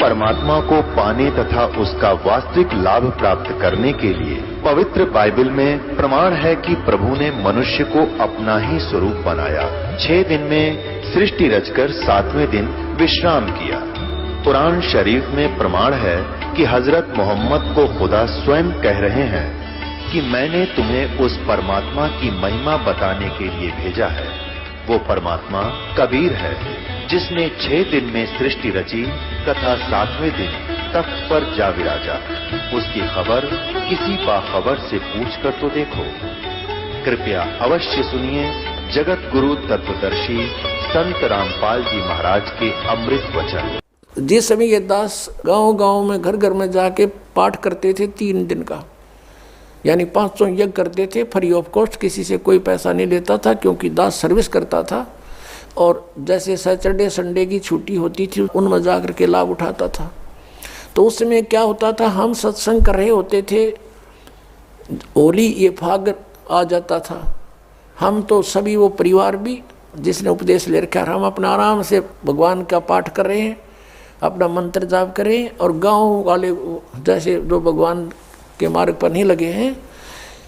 परमात्मा को पाने तथा उसका वास्तविक लाभ प्राप्त करने के लिए पवित्र बाइबल में प्रमाण है कि प्रभु ने मनुष्य को अपना ही स्वरूप बनाया। 6 दिन में सृष्टि रचकर 7वें दिन विश्राम किया। कुरान शरीफ में प्रमाण है कि हजरत मोहम्मद को खुदा स्वयं कह रहे हैं कि मैंने तुम्हें उस परमात्मा की महिमा बताने के लिए भेजा है। वो परमात्मा कबीर है जिसने 6 दिन में सृष्टि रची तथा 7वें दिन तख्त पर जा विराजा। उसकी खबर किसी बाखबर से पूछकर तो देखो। कृपया अवश्य सुनिए जगत गुरु तत्वदर्शी संत रामपाल जी महाराज के अमृत वचन। जिस समय ये दास गांव-गांव में घर घर में जाके पाठ करते थे 3 दिन का, यानी 500 यज्ञ करते थे, फ्री ऑफ कॉस्ट, किसी से कोई पैसा नहीं लेता था क्योंकि दास सर्विस करता था। और जैसे सैटरडे संडे की छुट्टी होती थी उनमें जाकर के लाभ उठाता था। तो उस समय क्या होता था, हम सत्संग कर रहे होते थे, होली ये फाग आ जाता था, हम तो सभी वो परिवार भी जिसने उपदेश ले रखा, हम अपना आराम से भगवान का पाठ कर रहे हैं, अपना मंत्र जाप करें। और गांव वाले जैसे जो भगवान के मार्ग पर नहीं लगे हैं,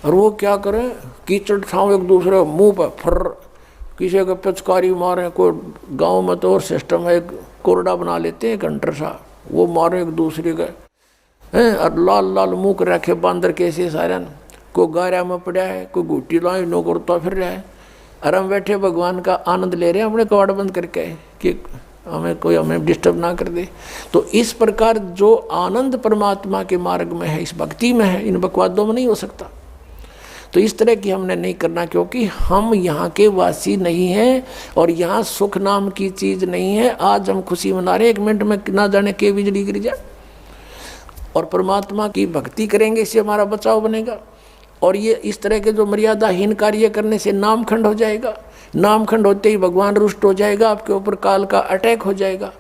और वो क्या करें, कीचड़ ठाव एक दूसरे मुंह पर फर, किसी का पिचकारी मारे। कोई गांव में तो और सिस्टम है, एक कोरडा बना लेते हैं घंटर सा, वो मारे एक दूसरे का हैं, और लाल लाल मुँह कर रखे बांदर कैसे सारन। कोई गारा में पड़ा है, कोई घुट्टी लाई नो करता फिर रहा है, और हम बैठे भगवान का आनंद ले रहे हैं अपने कवाड़ बंद करके कि हमें डिस्टर्ब ना कर दे। तो इस प्रकार जो आनंद परमात्मा के मार्ग में है, इस भक्ति में है, इन बकवादों में नहीं हो सकता। तो इस तरह की हमने नहीं करना, क्योंकि हम यहाँ के वासी नहीं हैं और यहाँ सुख नाम की चीज़ नहीं है। आज हम खुशी मना रहे, 1 मिनट में ना जाने के बिजली गिर जाए। और परमात्मा की भक्ति करेंगे, इससे हमारा बचाव बनेगा। और ये इस तरह के जो मर्यादाहीन कार्य करने से नामखंड हो जाएगा। नामखंड होते ही भगवान रुष्ट हो जाएगा, आपके ऊपर काल का अटैक हो जाएगा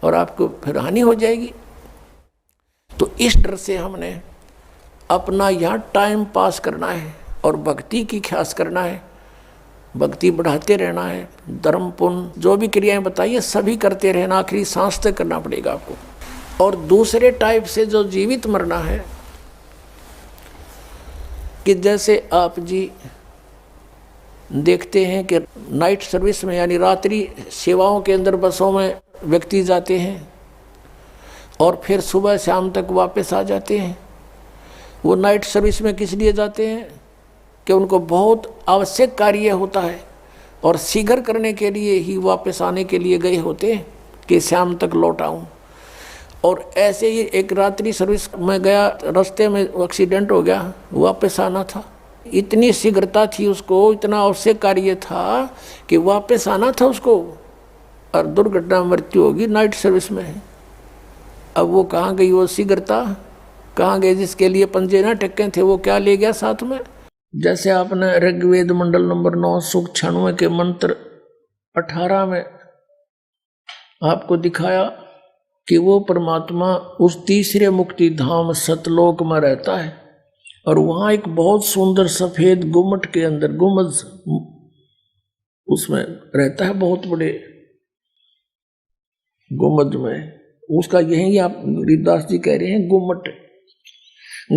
और आपको फिर हानि हो जाएगी। तो इस डर से हमने अपना यहाँ टाइम पास करना है और भक्ति की ख्यास करना है, भक्ति बढ़ाते रहना है। धर्म पुण्य जो भी क्रियाएं बताइए सभी करते रहना, आखिरी सांस तक करना पड़ेगा आपको। और दूसरे टाइप से जो जीवित मरना है कि जैसे आप जी देखते हैं कि नाइट सर्विस में, यानी रात्रि सेवाओं के अंदर बसों में व्यक्ति जाते हैं और फिर सुबह शाम तक वापस आ जाते हैं। वो नाइट सर्विस में किस लिए जाते हैं कि उनको बहुत आवश्यक कार्य होता है और शीघ्र करने के लिए ही वापस आने के लिए गए होते हैं कि शाम तक लौट आऊँ। और ऐसे ही एक रात्रि सर्विस में गया, रास्ते में एक्सीडेंट हो गया, वापस आना था, इतनी शीघ्रता थी उसको, इतना आवश्यक कार्य था कि वापस आना था उसको, और दुर्घटना मृत्यु होगी नाइट सर्विस में। अब वो कहाँ गई वो शीघ्रता, कहाँ गए जिसके लिए पंजे ना टक्के थे, वो क्या ले गया साथ में। जैसे आपने ऋग्वेद मंडल नंबर 9 सूक्त 96 के मंत्र 18 में आपको दिखाया कि वो परमात्मा उस तीसरे मुक्ति धाम सतलोक में रहता है और वहाँ एक बहुत सुंदर सफेद गुम्मट के अंदर, गुम्बद उसमें रहता है, बहुत बड़े गुम्बद में। उसका यही आप गरीबदास जी कह रहे हैं, गुम्मट।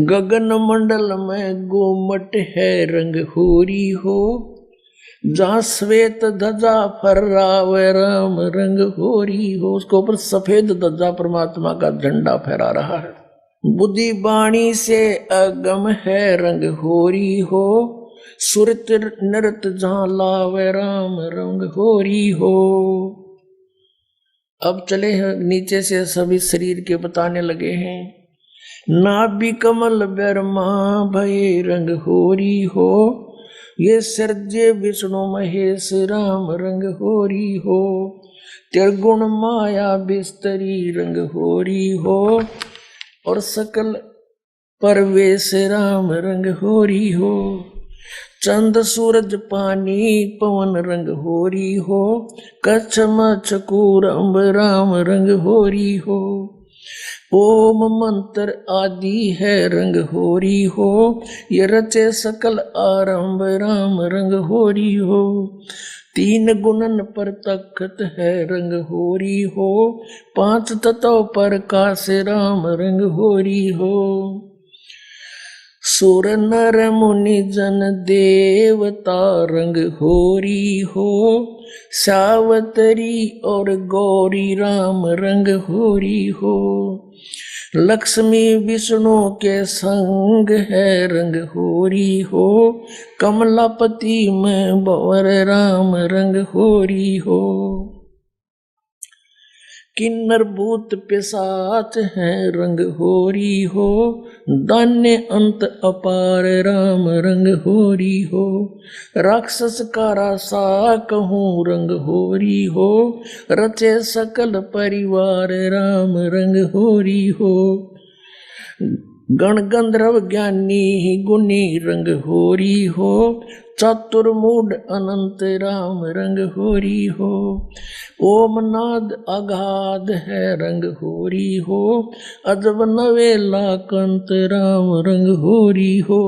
गगन मंडल में गुम्मट है रंग होरी हो, जहाँ श्वेत ध्वजा फहरावे राम रंग होरी हो। उसके ऊपर सफेद ध्वजा परमात्मा का झंडा फहरा रहा है। बुद्धि बाणी से अगम है रंग होरी हो, सुरत नृत जहाँ लावे राम रंग होरी हो। अब चले हैं नीचे से सभी शरीर के बताने लगे हैं। नाभि कमल ब्रह्मा भय रंग होरी हो, ये सर्जे विष्णु महेश राम रंग होरी हो। त्रिगुण माया बिस्तरी रंग होरी हो, और सकल परवेश राम रंग होरी हो। चंद सूरज पानी पवन रंग होरी हो, कच्छ मच्छ कूरम्ब राम रंग होरी हो। ओम मंत्र आदि है रंग होरी हो, ये रचे सकल आरंभ राम रंग होरी हो। तीन गुणन पर तखत है रंग होरी हो, पांच तत्व पर काश राम रंग होरी हो। सुर नर मुनि जन देवता रंग होरी हो, सावतरी और गौरी राम रंग होरी हो। लक्ष्मी विष्णु के संग है रंग होरी हो, कमलापति में भंवर राम रंग होरी हो। किन्नर भूत पिशाच है रंग होरी हो, दान्य अंत अपार राम रंग होरी हो। राक्षस का रासा कहूँ रंग होरी हो, रचे सकल परिवार राम रंग होरी हो। गण गंधर्व ज्ञानी गुणी रंग होरी हो, चतुर्मूढ़ अनंत राम रंग होरी हो। ओम नाद अगाध है रंग होरी हो, अजब नवेला कंत राम रंग होरी हो।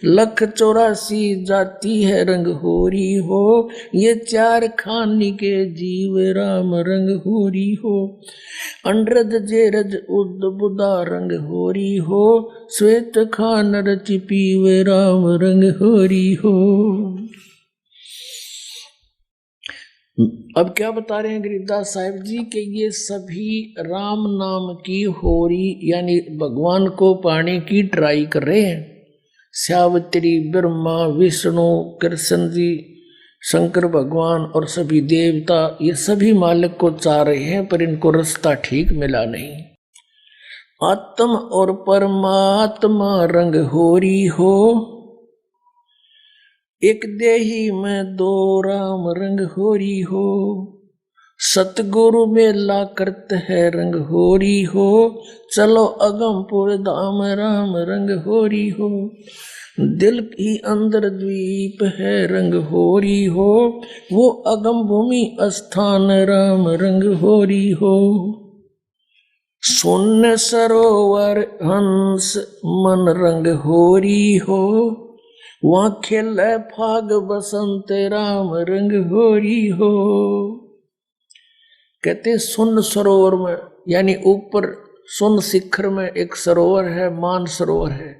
लख 84 जाति है रंग होरी हो, ये चार खानी के जीव राम रंग होरी हो। अंड्रज जेरज उद बुदा रंग होरी हो, श्वेत खान रचि पीव राम रंग होरी हो। अब क्या बता रहे हैं गरीबदास साहिब जी कि ये सभी राम नाम की होरी यानी भगवान को पाने की ट्राई कर रहे हैं। सावित्री, ब्रह्मा, विष्णु, कृष्ण जी, शंकर भगवान और सभी देवता ये सभी मालिक को चाह रहे हैं, पर इनको रास्ता ठीक मिला नहीं। आत्म और परमात्मा रंग होरी हो, एक देही में दो राम रंग होरी हो। सतगुरु मेला करते है रंग होरी हो, चलो अगमपुर धाम राम रंग होरी हो। दिल की अंदर द्वीप है रंग होरी हो, वो अगम भूमि स्थान राम रंग होरी हो। शून्य सरोवर हंस मन रंग होरी हो, वहाँ खेले फाग बसंत राम रंग होरी हो। कहते शून्य सरोवर में यानी ऊपर शून्य शिखर में एक सरोवर है, मान सरोवर है,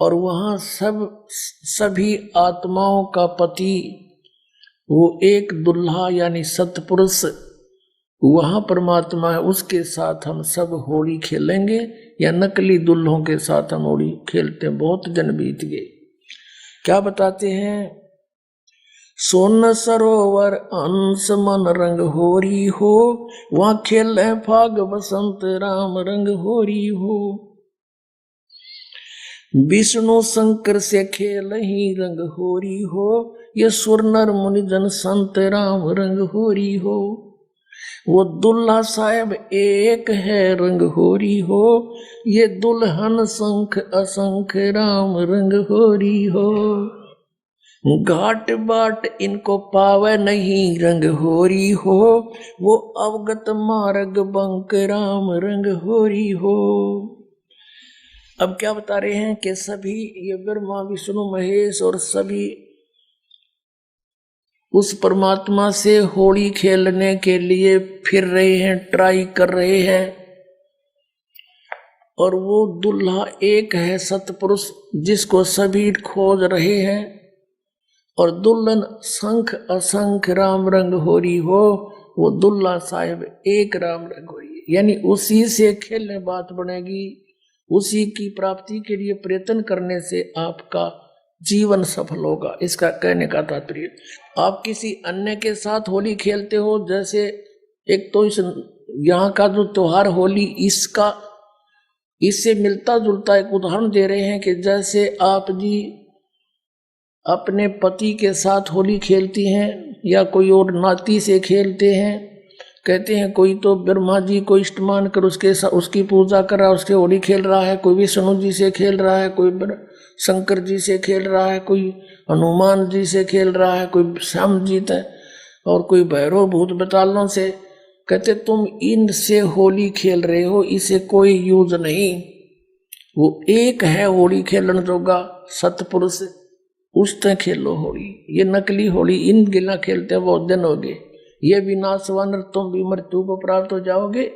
और वहाँ सभी आत्माओं का पति वो एक दुल्हा यानी सतपुरुष वहाँ परमात्मा है, उसके साथ हम सब होली खेलेंगे या नकली दुल्हों के साथ हम होली खेलते हैं। बहुत दिन बीत गए। क्या बताते हैं? सोन सरोवर अंश मन रंग होरी हो, वहाँ खेले फाग बसंत राम रंग होरी हो। विष्णु शंकर से खेल ही रंग होरी हो, ये सुर नर मुनि जन संत राम रंग होरी हो। वो दुल्हा साहेब एक है रंग होरी हो, ये दुल्हन शंख असंख राम रंग होरी हो। घाट बाट इनको पावे नहीं रंग होरी हो, वो अवगत मार्ग बंक राम रंग होरी हो। अब क्या बता रहे हैं कि सभी ये ब्रह्मा विष्णु महेश और सभी उस परमात्मा से होली खेलने के लिए फिर रहे हैं, ट्राई कर रहे हैं, और वो दुल्हा एक है सतपुरुष जिसको सभी खोज रहे हैं, और दुल्हन शंख असंख राम रंग होरी हो, वो दुल्हा साहिब एक राम रंग होरी, यानी उसी से खेलने बात बनेगी। उसी की प्राप्ति के लिए प्रयत्न करने से आपका जीवन सफल होगा। इसका कहने का तात्पर्य, आप किसी अन्य के साथ होली खेलते हो, जैसे एक तो इस यहाँ का जो त्योहार होली इससे मिलता जुलता एक उदाहरण दे रहे हैं कि जैसे आप जी अपने पति के साथ होली खेलती हैं या कोई और नाती से खेलते हैं। कहते हैं कोई तो ब्रह्मा जी को इष्ट मान कर उसकी पूजा कर रहा है, उसके होली खेल रहा है, कोई विष्णु जी से खेल रहा है, कोई शंकर जी से खेल रहा है, कोई हनुमान जी से खेल रहा है, कोई श्याम जी है, और कोई भैरव भूत बतालों से। कहते तुम इनसे होली खेल रहे हो, इसे कोई यूज नहीं। वो एक है होली खेलन जोगा सतपुरुष, उसते खेलो होली, ये नकली होली इन गिला खेलते बहुत दिन हो गए, ये भी नासवानर तुम भी मृत्यु को प्राप्त हो जाओगे।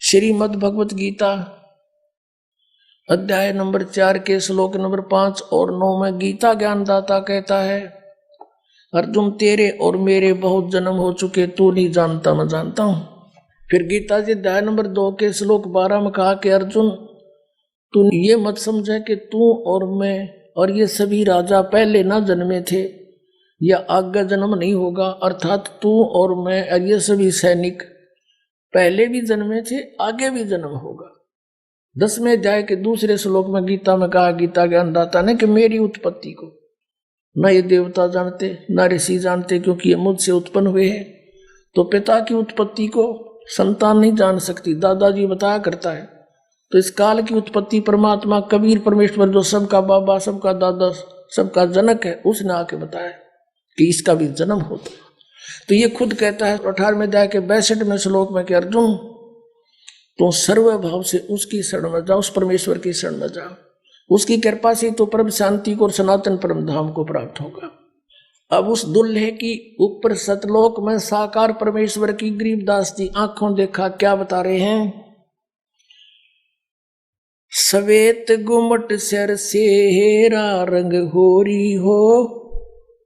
श्रीमद् भगवत गीता अध्याय नंबर 4 के श्लोक नंबर 5 और 9 में गीता ज्ञानदाता कहता है, अर्जुन तेरे और मेरे बहुत जन्म हो चुके, तू नहीं जानता मैं जानता हूं। फिर गीता जी अध्याय नंबर 2 के श्लोक 12 में कहा कि अर्जुन तू ये मत समझे कि तू और मैं और ये सभी राजा पहले ना जन्मे थे या आगे जन्म नहीं होगा, अर्थात तू और मैं और ये सभी सैनिक पहले भी जन्मे थे, आगे भी जन्म होगा। 10वें अध्याय के दूसरे श्लोक में गीता में कहा गीता ज्ञानदाता ने कि मेरी उत्पत्ति को न ये देवता जानते न ऋषि जानते, क्योंकि ये मुझसे उत्पन्न हुए हैं। तो पिता की उत्पत्ति को संतान नहीं जान सकती, दादाजी बताया करता है। तो इस काल की उत्पत्ति परमात्मा कबीर परमेश्वर जो सबका बाबा सबका दादा सबका जनक है, उसने आके बताया कि इसका भी जन्म होता है। तो ये खुद कहता है 18वें अध्याय के 62वें श्लोक में कि अर्जुन तो सर्वभाव से उसकी शरण में जाओ, उस परमेश्वर की शरण में जाओ, उसकी कृपा से तो परम शांति को और सनातन परम धाम को प्राप्त होगा। अब उस दुल्हे की ऊपर सतलोक में साकार परमेश्वर की गरीबदास जी आंखों देखा क्या बता रहे हैं, सवेत गुमट सिर सेरा रंग होरी हो,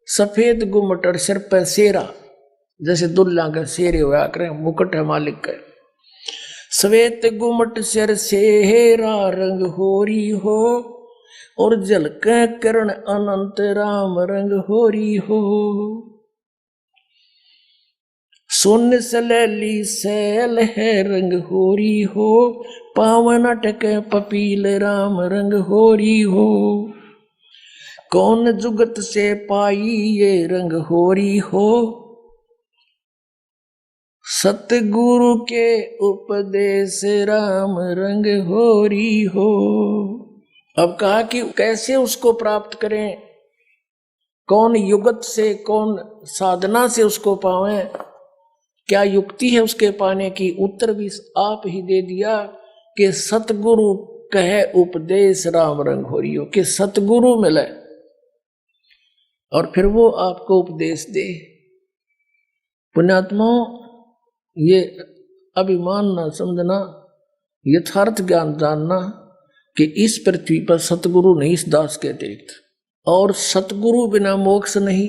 सफेद गुमट और सिर पर सेरा, जैसे दुल्हा का शेरे हुआ करें, मुकुट है मालिक का। सवेत गुमट सिर सेरा रंग होरी हो, और जलक करण अनंत राम रंग होरी हो। सोन सलैली सैल है रंग होरी हो, पावन अटक पपील राम रंग होरी हो। कौन जुगत से पाई ये रंग होरी हो, सतगुरु के उपदेश राम रंग होरी हो। अब कहा कि कैसे उसको प्राप्त करें, कौन युगत से कौन साधना से उसको पावें, क्या युक्ति है उसके पाने की। उत्तर भी आप ही दे दिया कि सतगुरु कहे उपदेश राम रंग होरी हो, कि सतगुरु मिले और फिर वो आपको उपदेश दे। पुण्यात्माओं, ये अभिमान ना समझना, यथार्थ ज्ञान जानना कि इस पृथ्वी पर सतगुरु नहीं इस दास के अतिरिक्त, और सतगुरु बिना मोक्ष नहीं।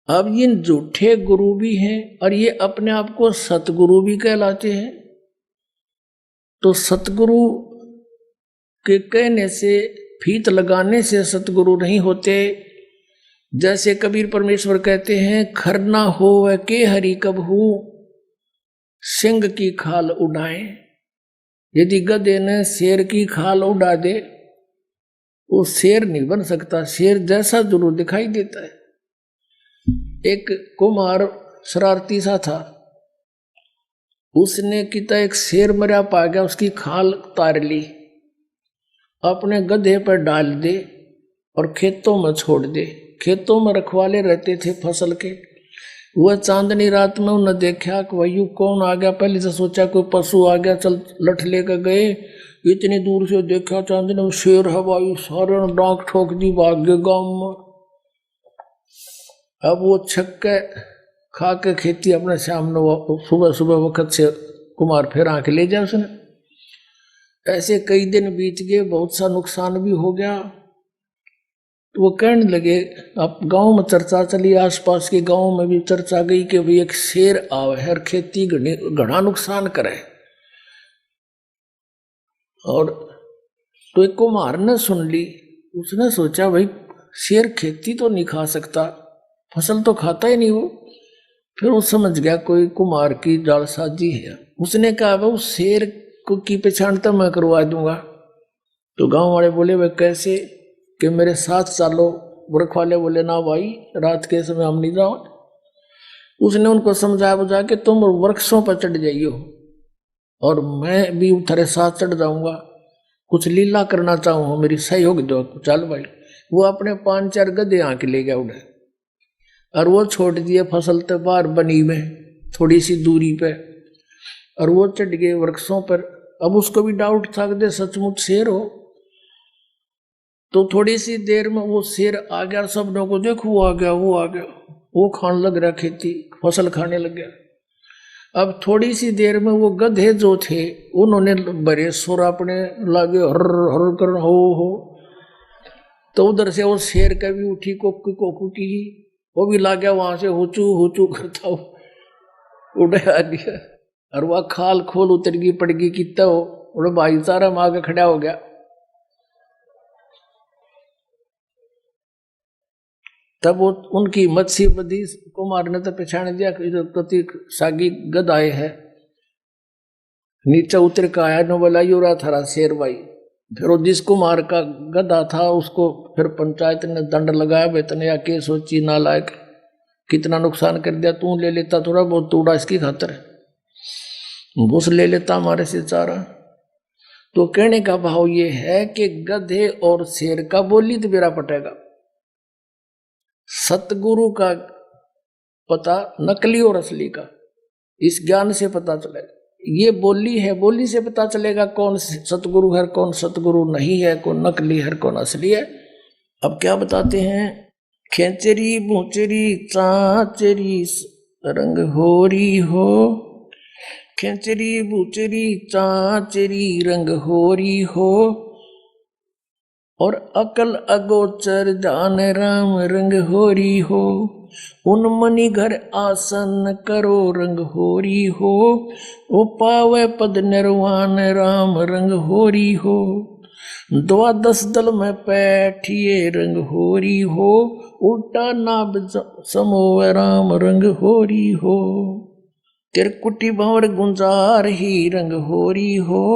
अब ये झूठे गुरु भी हैं और ये अपने आप को सतगुरु भी कहलाते हैं। तो सतगुरु के कहने से, फीत लगाने से सतगुरु नहीं होते। जैसे कबीर परमेश्वर कहते हैं, खरना हो वह के हरि कबहू, सिंह की खाल उड़ाए। यदि गधे ने शेर की खाल उड़ा दे, वो शेर नहीं बन सकता, शेर जैसा जरूर दिखाई देता है। एक कुम्हार शरारती सा था, उसने किता एक शेर मरा पा गया, उसकी खाल तार ली, अपने गधे पर डाल दे और खेतों में छोड़ दे। खेतों में रखवाले रहते थे फसल के, वह चांदनी रात में उन्हें देखा कि वही कौन आ गया। पहले से सोचा कोई पशु आ गया, चल लठ लेकर गए। इतनी दूर से देखा चांदनी में शेर हवाई, सारे डांक ठोक दी, भाग गए गाँव में। अब वो छक्के खा के खेती अपने सामने सुबह सुबह वक्त से कुमार फिर आके ले जाए उसने। ऐसे कई दिन बीत गए, बहुत सा नुकसान भी हो गया। तो वो कहने लगे, अब गांव में चर्चा चली, आसपास के गांव में भी चर्चा गई कि भाई एक शेर आवे है और खेती घना नुकसान करे। और तो एक कुम्हार ने सुन ली, उसने सोचा भाई शेर खेती तो नहीं खा सकता, फसल तो खाता ही नहीं वो। फिर वो समझ गया कोई कुम्हार की जालसाजी है। उसने कहा भाई उस शेर को की पहचान तो मैं करवा दूंगा। तो गांव वाले बोले भाई कैसे, कि मेरे साथ चालो। वर्क वाले बोले ना भाई, रात के समय हम नहीं जाओ। उसने उनको समझा बुझा के तुम वृक्षों पर चढ़ जाइयो और मैं भी तेरे साथ चढ़ जाऊंगा, कुछ लीला करना चाहूँ, मेरी सहयोग दो। चल भाई, वो अपने 5-4 गधे आके ले गया उड़े और वो छोड़ दिए फसल तो बाहर बनी में थोड़ी सी दूरी पे, और वो चढ़ गए वृक्षों पर। अब उसको भी डाउट था कि सचमुच शेर हो। तो थोड़ी सी देर में वो शेर आ गया, सब लोगों को देखो वो आ गया, वो आ गया, वो खाने लग रहा, खेती फसल खाने लग गया। अब थोड़ी सी देर में वो गधे जो थे उन्होंने बड़े सुर अपने लागे हर हर कर हो। तो उधर से वो शेर कभी उठी कोकू कोकू की, वो भी ला गया वहां से हुचू करता हो उड़ा दिया, और वह खाल खोल उतर गई पड़ गई कितना हो, और भाईचारा में आगे खड़ा हो गया। तब वो उनकी मत्स्य बदी कुमार ने तो पहचान दिया कि कति सागी गद आए है। नीचे उतर के आया न बोला यो रहा थारा शेर भाई। फिर वो जिस कुमार का गदा था उसको फिर पंचायत ने दंड लगाया, बेतने या के सोची नालायक कितना नुकसान कर दिया, तू ले लेता थोड़ा बहुत तूड़ा इसकी खातर, घुस ले लेता हमारे से चारा। तो कहने का भाव ये है कि गधे और शेर का बोली तो बेरा पटेगा। सतगुरु का पता नकली और असली का इस ज्ञान से पता चलेगा। ये बोली है, बोली से पता चलेगा कौन सतगुरु है, कौन सतगुरु नहीं है, कौन नकली है, कौन असली है। अब क्या बताते हैं, खेचरी बूचरी चाचरी रंग होरी हो, खेचरी बूचरी चाचरी रंग होरी हो, और अकल अगोचर जान राम रंग होरी हो, उन मनी घर आसन करो रंग होरी हो, ओ पावे पद निर्वाण राम रंग होरी हो, द्वादश दल में बैठिए रंग होरी हो, उल्टा नाभ समोव राम रंग होरी हो, तिरकुटी भंवर गुंजार ही रंग होरी हो,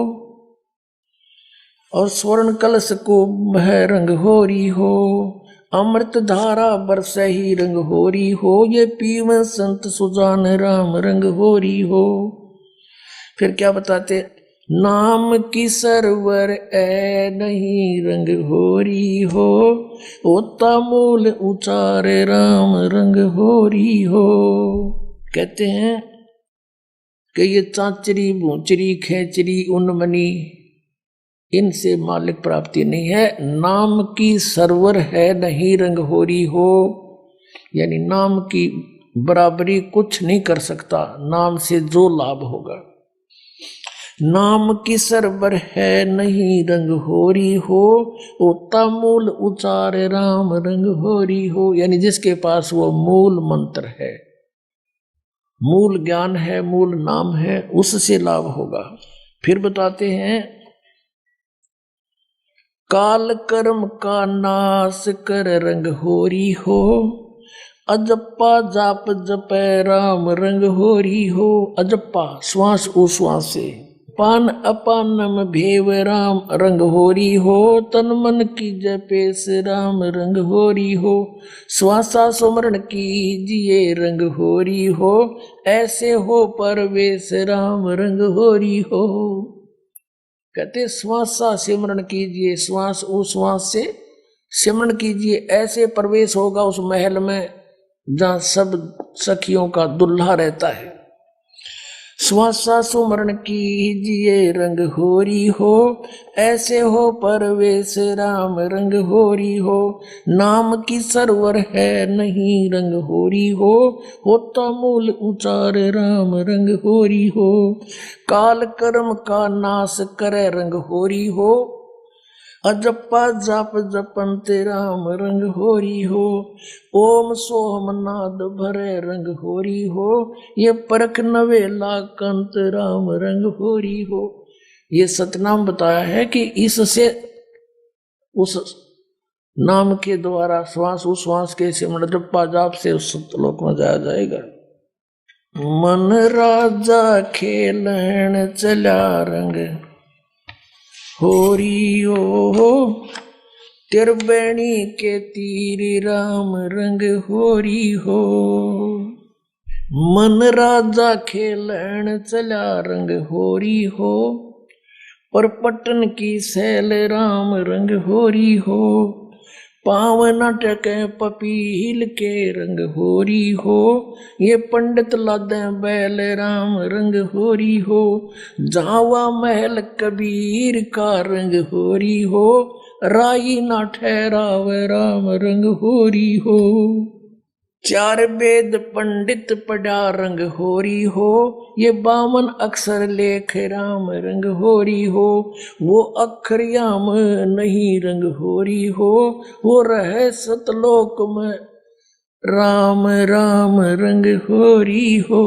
और स्वर्ण कलश को है रंग होरी हो, अमृत धारा बरस ही रंग होरी हो, ये पीव संत सुजान राम रंग होरी हो। फिर क्या बताते, नाम की सरवर ए नहीं रंग होरी हो, होता मूल उचारे राम रंग होरी हो। कहते हैं कि ये चाचरी भूचरी खेचरी उन्मनी इनसे मालिक प्राप्ति नहीं है, नाम की सरवर है नहीं रंग होरी हो, यानी नाम की बराबरी कुछ नहीं कर सकता नाम से जो लाभ होगा। नाम की सरवर है नहीं रंग होरी हो, ओता मूल उचार राम रंग होरी हो, यानी जिसके पास वो मूल मंत्र है, मूल ज्ञान है, मूल नाम है, उससे लाभ होगा। फिर बताते हैं, काल कर्म का नाश कर रंग होरी हो, अजप्पा जाप जपै राम रंग होरी हो। अजप्पा श्वास उश्वास से, पान अपान में भेव राम रंग होरी हो, तन मन की जपेस राम रंग होरी हो, श्वासा सुमरण कीजिए रंग होरी हो, ऐसे हो परवेश राम रंग होरी हो। कहते श्वासा सिमरण कीजिए, श्वास उश्वास से सिमरण कीजिए, ऐसे प्रवेश होगा उस महल में जहां सब सखियों का दुल्हा रहता है। श्वासा सुमरण कीजिए रंग होरी हो, ऐसे हो परवेश राम रंग होरी हो, नाम की सरवर है नहीं रंग होरी हो, होता मूल उचार राम रंग होरी हो, काल कर्म का नाश करे रंग होरी हो, अजप्पा जाप जपंते राम रंग होरी हो, ओम सोम नाद भरे रंग होरी हो, ये परख नवेला कंत राम रंग होरी हो। ये सतनाम बताया है कि इससे उस नाम के द्वारा श्वास उश्वास के सिमरण जप्पा जाप से उस सतलोक में जाया जाएगा। मन राजा खेलन चला रंग होरी हो, तिरबेणी के तीर राम रंग होरी हो, मन राजा खेलन चला रंग होरी हो, पर पटन की सैल राम रंग होरी हो, पावन टके पपील के रंग होरी हो, ये पंडित लादे बैल राम रंग होरी हो, जावा महल कबीर का रंग होरी हो, राई ना ठहराव राम रंग होरी हो। चार वेद पंडित पढ़ा रंग होरी हो, ये 52 अक्षर लेख राम रंग होरी हो, वो अक्षर याम नहीं रंग होरी हो, वो रहे सतलोक में राम राम रंग होरी हो।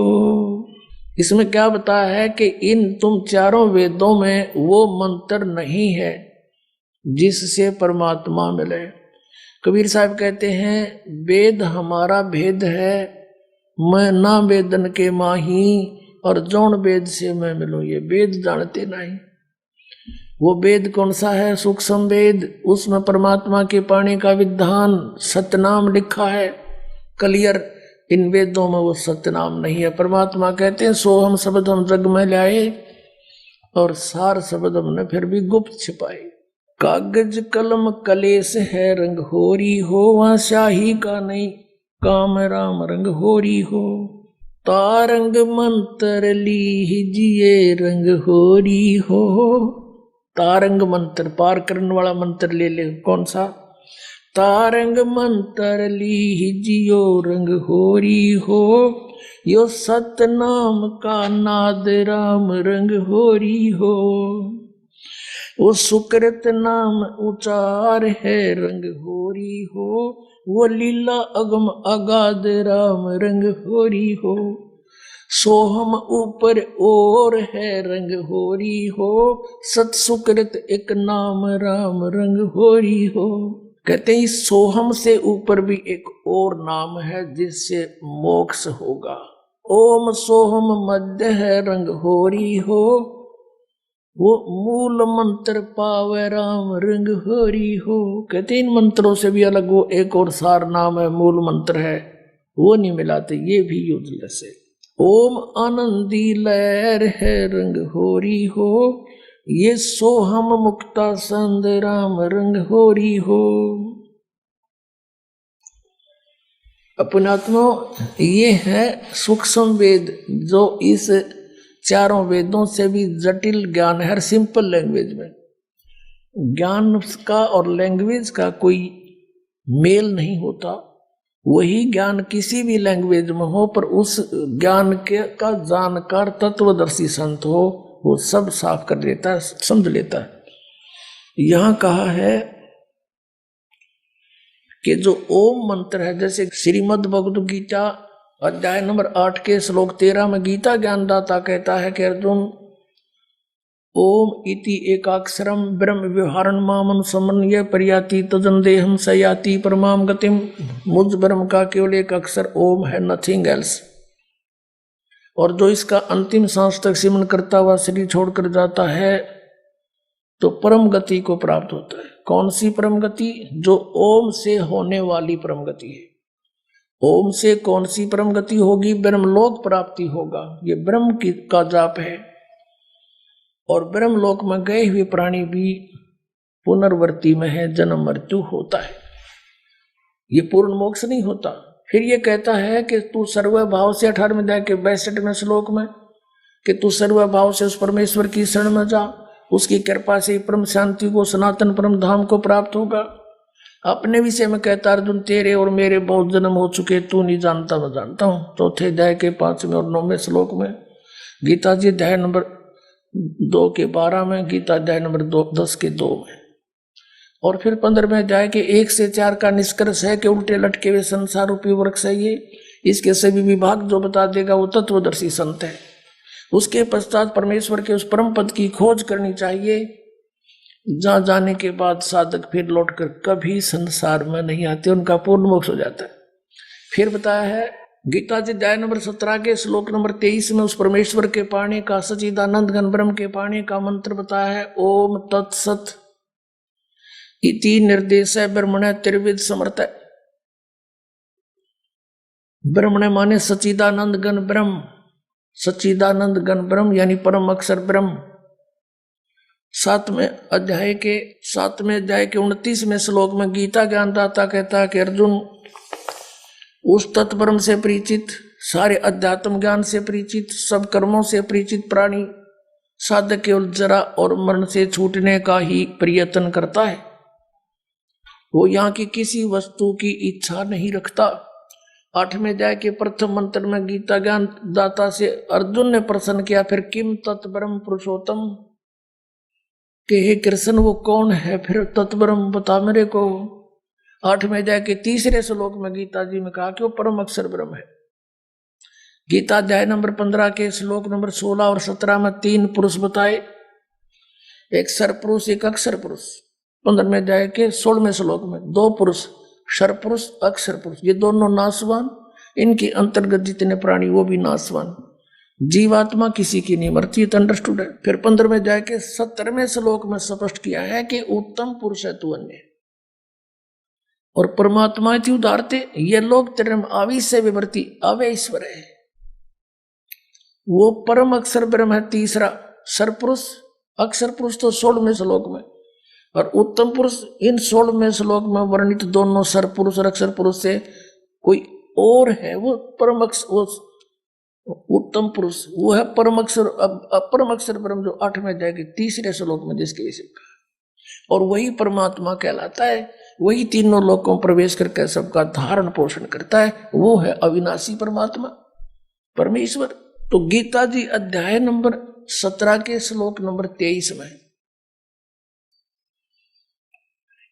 इसमें क्या बताया है कि इन तुम चारों वेदों में वो मंत्र नहीं है जिससे परमात्मा मिले। कबीर साहब कहते हैं वेद हमारा भेद है, मैं ना वेदन के माही, और जौन वेद से मैं मिलूं ये वेद जानते नहीं। वो वेद कौन सा है? सूक्ष्म वेद, उसमें परमात्मा के पाने का विधान सतनाम लिखा है क्लियर। इन वेदों में वो सतनाम नहीं है। परमात्मा कहते हैं सो हम शब्द हम जग में लाए, और सार शब्द हमने फिर भी गुप्त छिपाए। कागज कलम कलेस है रंग होरी हो, वहां शाही का नहीं काम राम रंग होरी हो। तारंग मंत्र लीजिए रंग होरी हो, तारंग मंत्र पार करने वाला मंत्र ले ले। कौन सा? तारंग मंत्र लीजियो रंग होरी हो, यो सतनाम का नाद राम रंग होरी हो। वो सुकृत नाम उचार है रंग होरी हो, वो लीला अगम अगाध राम रंग होरी हो। सोहम ऊपर और है रंग होरी हो, सत सुकृत एक नाम राम रंग होरी हो। कहते हैं इस सोहम से ऊपर भी एक और नाम है जिससे मोक्ष होगा। ओम सोहम मध्य है रंग होरी हो, वो मूल मंत्र पावे राम रंग होरी हो। कहते इन मंत्रों से भी अलग वो एक और सार नाम है, मूल मंत्र है, वो नहीं मिलाते, ये भी यूजलेस है। ओम आनंदी लहर है रंग होरी हो, ये सोहम मुक्ता संद राम रंग होरी हो। अपनात्मा ये है सूक्ष्म वेद, जो इस चारों वेदों से भी जटिल ज्ञान है। हर सिंपल लैंग्वेज में ज्ञान का और लैंग्वेज का कोई मेल नहीं होता। वही ज्ञान किसी भी लैंग्वेज में हो, पर उस ज्ञान के का जानकार तत्वदर्शी संत हो, वो सब साफ कर देता है, समझ लेता है। यहां कहा है कि जो ओम मंत्र है, जैसे श्रीमद् भगवद गीता अध्याय नंबर 8 के श्लोक 13 में गीता ज्ञानदाता कहता है कि अर्जुन ओम इति एकाक्षरम ब्रह्म व्यवहारण मामन समन्वय पर्याति तजन देहम सयाति परमाम गतिम। मुझ ब्रह्म का केवल एक अक्षर ओम है, नथिंग एल्स। और जो इसका अंतिम सांस तक सिमरन करता हुआ शरीर छोड़कर जाता है तो परम गति को प्राप्त होता है। कौन सी परम गति? जो ओम से होने वाली परम गति है। ओम से कौन सी परम गति होगी? ब्रह्मलोक प्राप्ति होगा। ये ब्रह्म का जाप है। और ब्रह्मलोक में गए हुए प्राणी भी पुनर्वर्ती में है, जन्म मृत्यु होता है, ये पूर्ण मोक्ष नहीं होता। फिर ये कहता है कि तू सर्वभाव से 18वें अध्याय के 62वें श्लोक में कि तू सर्वभाव से उस परमेश्वर की शरण में जा, उसकी कृपा से परम शांति को, सनातन परम धाम को प्राप्त होगा। अपने विषय में कहता अर्जुन तेरे और मेरे बहुत जन्म हो चुके, तू नहीं जानता मैं जानता हूं। चौथे अध्याय के 5वें और 9वें श्लोक में। गीता जी अध्याय नंबर 2 के 12 में, गीता अध्याय नंबर 10 के 2 में। और फिर 15वें अध्याय के 1 से 4 का निष्कर्ष है कि उल्टे लटके हुए संसार रूपी वृक्ष है ये, इसके सभी विभाग जो बता देगा वो तत्वदर्शी संत है। उसके पश्चात परमेश्वर के उस परम पद की खोज करनी चाहिए, जहां जाने के बाद साधक फिर लौटकर कभी संसार में नहीं आते, उनका पूर्ण मोक्ष हो जाता है। फिर बताया है गीता जी अध्याय नंबर 17 के श्लोक नंबर 23 में उस परमेश्वर के पाने का, सच्चिदानंद घन ब्रह्म के पाने का मंत्र बताया है। ओम तत्सत इति निर्देश ब्रह्मण त्रिविध समर्थ। ब्रह्मण माने सच्चिदानंद घन ब्रह्म, सच्चिदानंद घन ब्रह्म यानी परम अक्षर ब्रह्म। सातवें अध्याय के 29वें श्लोक में गीता ज्ञानदाता कहता है कि अर्जुन, उस तत्परम से परिचित, सारे अध्यात्म ज्ञान से परिचित, सब कर्मों से परिचित प्राणी साधक केवल जरा और मरण से छूटने का ही प्रयत्न करता है। वो यहाँ की किसी वस्तु की इच्छा नहीं रखता। 8वें अध्याय के प्रथम मंत्र में गीता ज्ञान दाता से अर्जुन ने प्रश्न किया, फिर किम तत्परम पुरुषोत्तम, कि हे कृष्ण वो कौन है फिर तत्परम, बता मेरे को। 8वें अध्याय के 3 श्लोक में गीता जी में कहा कि वो परम अक्षर ब्रह्म है। गीता अध्याय नंबर 15 के श्लोक नंबर 16 और 17 में 3 पुरुष बताए, एक सरपुरुष एक अक्षर पुरुष। 15वें अध्याय के 16वें श्लोक में 2 पुरुष, क्षर पुरुष अक्षर पुरुष, ये दोनों नाशवान, इनके अंतर्गत जितने प्राणी वो भी नाशवान। जीवात्मा किसी की नहीं मरती, तो अंडरस्टूड है। फिर 15वें अध्याय के 17वें श्लोक में स्पष्ट किया है कि उत्तम पुरुष है तू अन्य, और परमात्मा थी उदारते, ये लोग तेरे में आविश से विवर्ती अवे ईश्वर है। वो परम अक्षर ब्रह्म है तीसरा, सरपुरुष अक्षर पुरुष तो 16वें श्लोक में, और उत्तम पुरुष इन 16वें श्लोक में वर्णित दोनों सरपुरुष और अक्षर पुरुष से कोई और है। वो परम अक्षर, वो उत्तम पुरुष वो है परम अक्षर, परम अक्षर ब्रह्म जो 8वें अध्याय के 3 श्लोक में जिसके विषय का, और वही परमात्मा कहलाता है। वही तीनों लोकों प्रवेश करके सबका धारण पोषण करता है, वो है अविनाशी परमात्मा परमेश्वर। तो गीता जी अध्याय नंबर 17 के श्लोक नंबर 23 में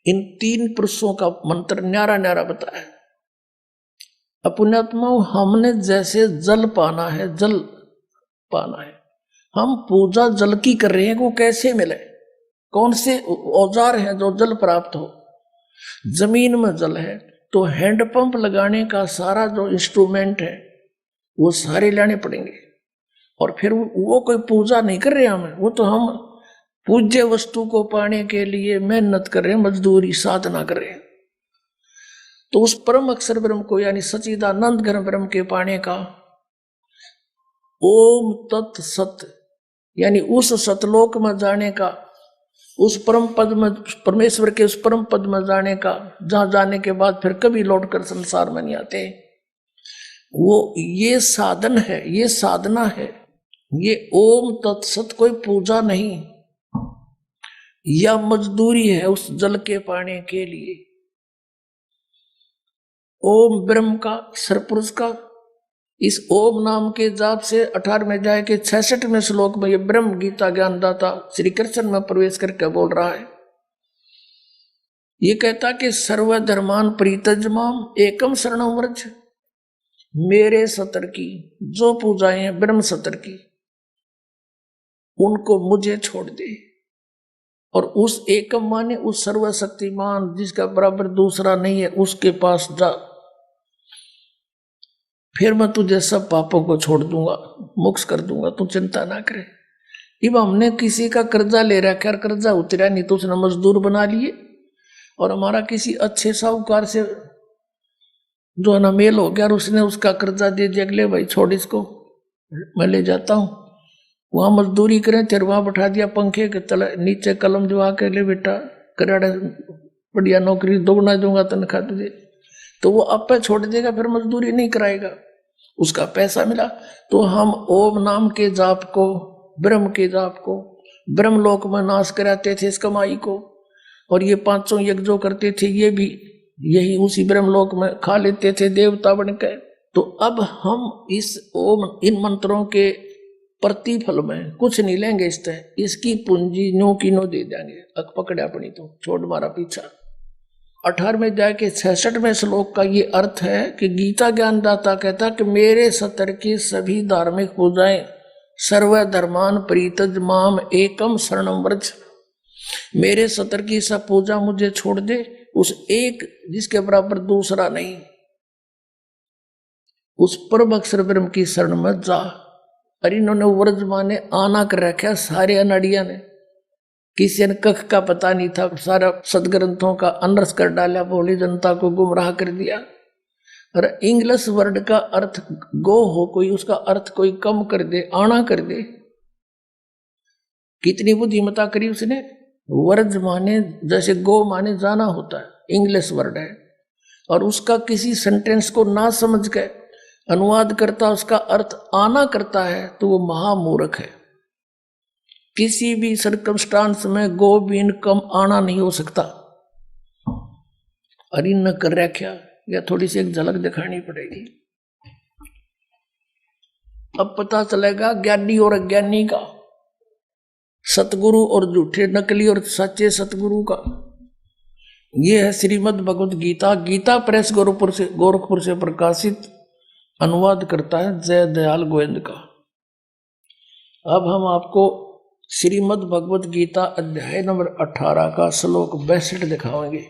इन 3 पुरुषों का मंत्र न्यारा न्यारा बताया। अपनात्मा हमने जैसे जल पाना है, जल पाना है, हम पूजा जल की कर रहे हैं, वो कैसे मिले, कौन से औजार हैं जो जल प्राप्त हो। जमीन में जल है तो हैंडपंप लगाने का सारा जो इंस्ट्रूमेंट है वो सारे लाने पड़ेंगे, और फिर वो कोई पूजा नहीं कर रहे हमें, वो तो हम पूज्य वस्तु को पाने के लिए मेहनत कर रहे हैं, मजदूरी साधना कर रहे हैं। तो उस परम अक्षर ब्रह्म को यानी सच्चिदानंद घन ब्रह्म के पाने का ओम तत् सत यानी उस सतलोक में जाने का, उस परम पद में, परमेश्वर के उस परम पद में जाने का, जहां जाने के बाद फिर कभी लौटकर संसार में नहीं आते, वो ये साधन है, ये साधना है। ये ओम तत्सत कोई पूजा नहीं या मजदूरी है उस जल के पाने के लिए। ओम ब्रह्म का, सरपुरुष का, इस ओम नाम के जाप से 18वें अध्याय के 66वें श्लोक में ये ब्रह्म गीता ज्ञानदाता श्री कृष्ण में प्रवेश करके बोल रहा है। ये कहता कि सर्वधर्मान परित्यज्यमाम एकम शरणं व्रज, मेरे सतर की जो पूजाएं हैं ब्रह्म सतर की, उनको मुझे छोड़ दे, और उस एकम माने उस सर्वशक्तिमान जिसका बराबर दूसरा नहीं है उसके पास जा, फिर मैं तुझे सब पापों को छोड़ दूंगा, मुक्त कर दूंगा, तू चिंता ना करे। अब हमने किसी का कर्जा ले रखा है, कर्जा उतरा नहीं तो उसने मजदूर बना लिए, और हमारा किसी अच्छे साहूकार से जो है ना मेल हो गया और उसने उसका कर्जा दे दिया, अगले भाई छोड़ इसको मैं ले जाता हूँ, वहां मजदूरी करें, तेरे वहां बैठा दिया पंखे के तले नीचे कलम जो आके ले बेटा कराड़ा बढ़िया नौकरी दोगुना दूंगा तनख्वाह तुझे, तो वो आप पे छोड़ देगा, फिर मजदूरी नहीं कराएगा, उसका पैसा मिला। तो हम ओम नाम के जाप को, ब्रह्म के जाप को, ब्रह्मलोक में नाश कराते थे इस कमाई को, और ये 500 यज्ञ जो करते थे ये भी यही उसी ब्रह्मलोक में खा लेते थे देवता बनकर। तो अब हम इस ओम इन मंत्रों के प्रतिफल में कुछ नहीं लेंगे, इस तरह इसकी पूंजी नो की नो दे देंगे, अक पकड़े अपनी तो छोड़ मारा पीछा। 18वें अध्याय के 66वें श्लोक का ये अर्थ है कि गीता ज्ञानदाता कहता कि मेरे सतर की सभी धार्मिक पूजाएं सर्वधर्मान परित्यज माम एकम शरणं व्रज, मेरे सतर की सब पूजा मुझे छोड़ दे, उस एक जिसके बराबर दूसरा नहीं, उस परम अक्षर ब्रह्म की शरण में जा। और इन्होंने व्रज माने आना कर रखा सारे अनाड़िया ने, किसी ने कख का पता नहीं था, सारा सदग्रंथों का अनर्स कर डाला, भोली जनता को गुमराह कर दिया। और इंग्लिश वर्ड का अर्थ गो हो कोई, उसका अर्थ कोई कम कर दे, आना कर दे, कितनी बुद्धिमता करी उसने। वर्ज माने जैसे गो माने जाना होता है, इंग्लिश वर्ड है, और उसका किसी सेंटेंस को ना समझ के अनुवाद करता, उसका अर्थ आना करता है, तो वो महामूर्ख है। किसी भी सर्कमस्टांस में गो बीन कम आना नहीं हो सकता। अरे न कर रहा क्या, या थोड़ी सी एक झलक दिखानी पड़ेगी, अब पता चलेगा ज्ञानी और अज्ञानी का, सतगुरु और झूठे नकली और सच्चे सतगुरु का। ये है श्रीमद् भगवत गीता। गीता प्रेस गोरखपुर से प्रकाशित, अनुवाद करता है जय दयाल गोविंद का। अब हम आपको श्रीमद् भगवत गीता अध्याय नंबर 18 का श्लोक 62 दिखाएंगे।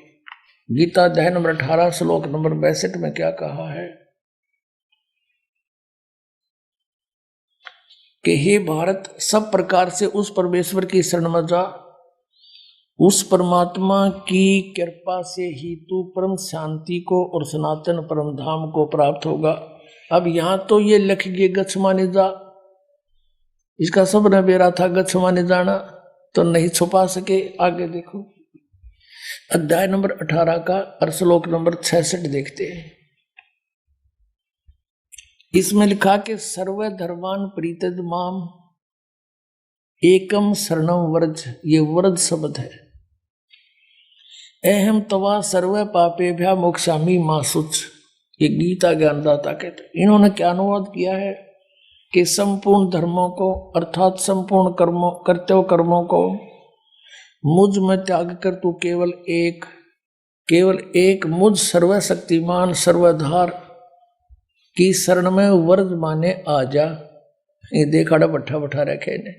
गीता अध्याय नंबर 18 श्लोक नंबर 62 में क्या कहा है कि हे भारत, सब प्रकार से उस परमेश्वर की शरण में जा, उस परमात्मा की कृपा से ही तू परम शांति को और सनातन परम धाम को प्राप्त होगा। अब यहां तो ये लिख गए गच्छमानि जा, इसका सब नबेरा था गच्छमानि जाना, तो नहीं छुपा सके। आगे देखो अध्याय नंबर 18 का और श्लोक नंबर 66 देखते हैं। इसमें लिखा कि सर्व धर्मान प्रीतज माम एकम शरणम वर्ज, ये वर्ज शब्द है। अहम तवा सर्व पापेभ्या मोक्षामि मा शुच, ये गीता ज्ञानदाता कहते। इन्होंने क्या अनुवाद किया है कि संपूर्ण धर्मों को अर्थात संपूर्ण कर्मों कर्तव्य कर्मों को मुझ में त्याग कर तू केवल एक मुझ सर्वशक्तिमान सर्वधार की शरण में वर्ज माने आ जा। ये देखा बैठा रखे ने,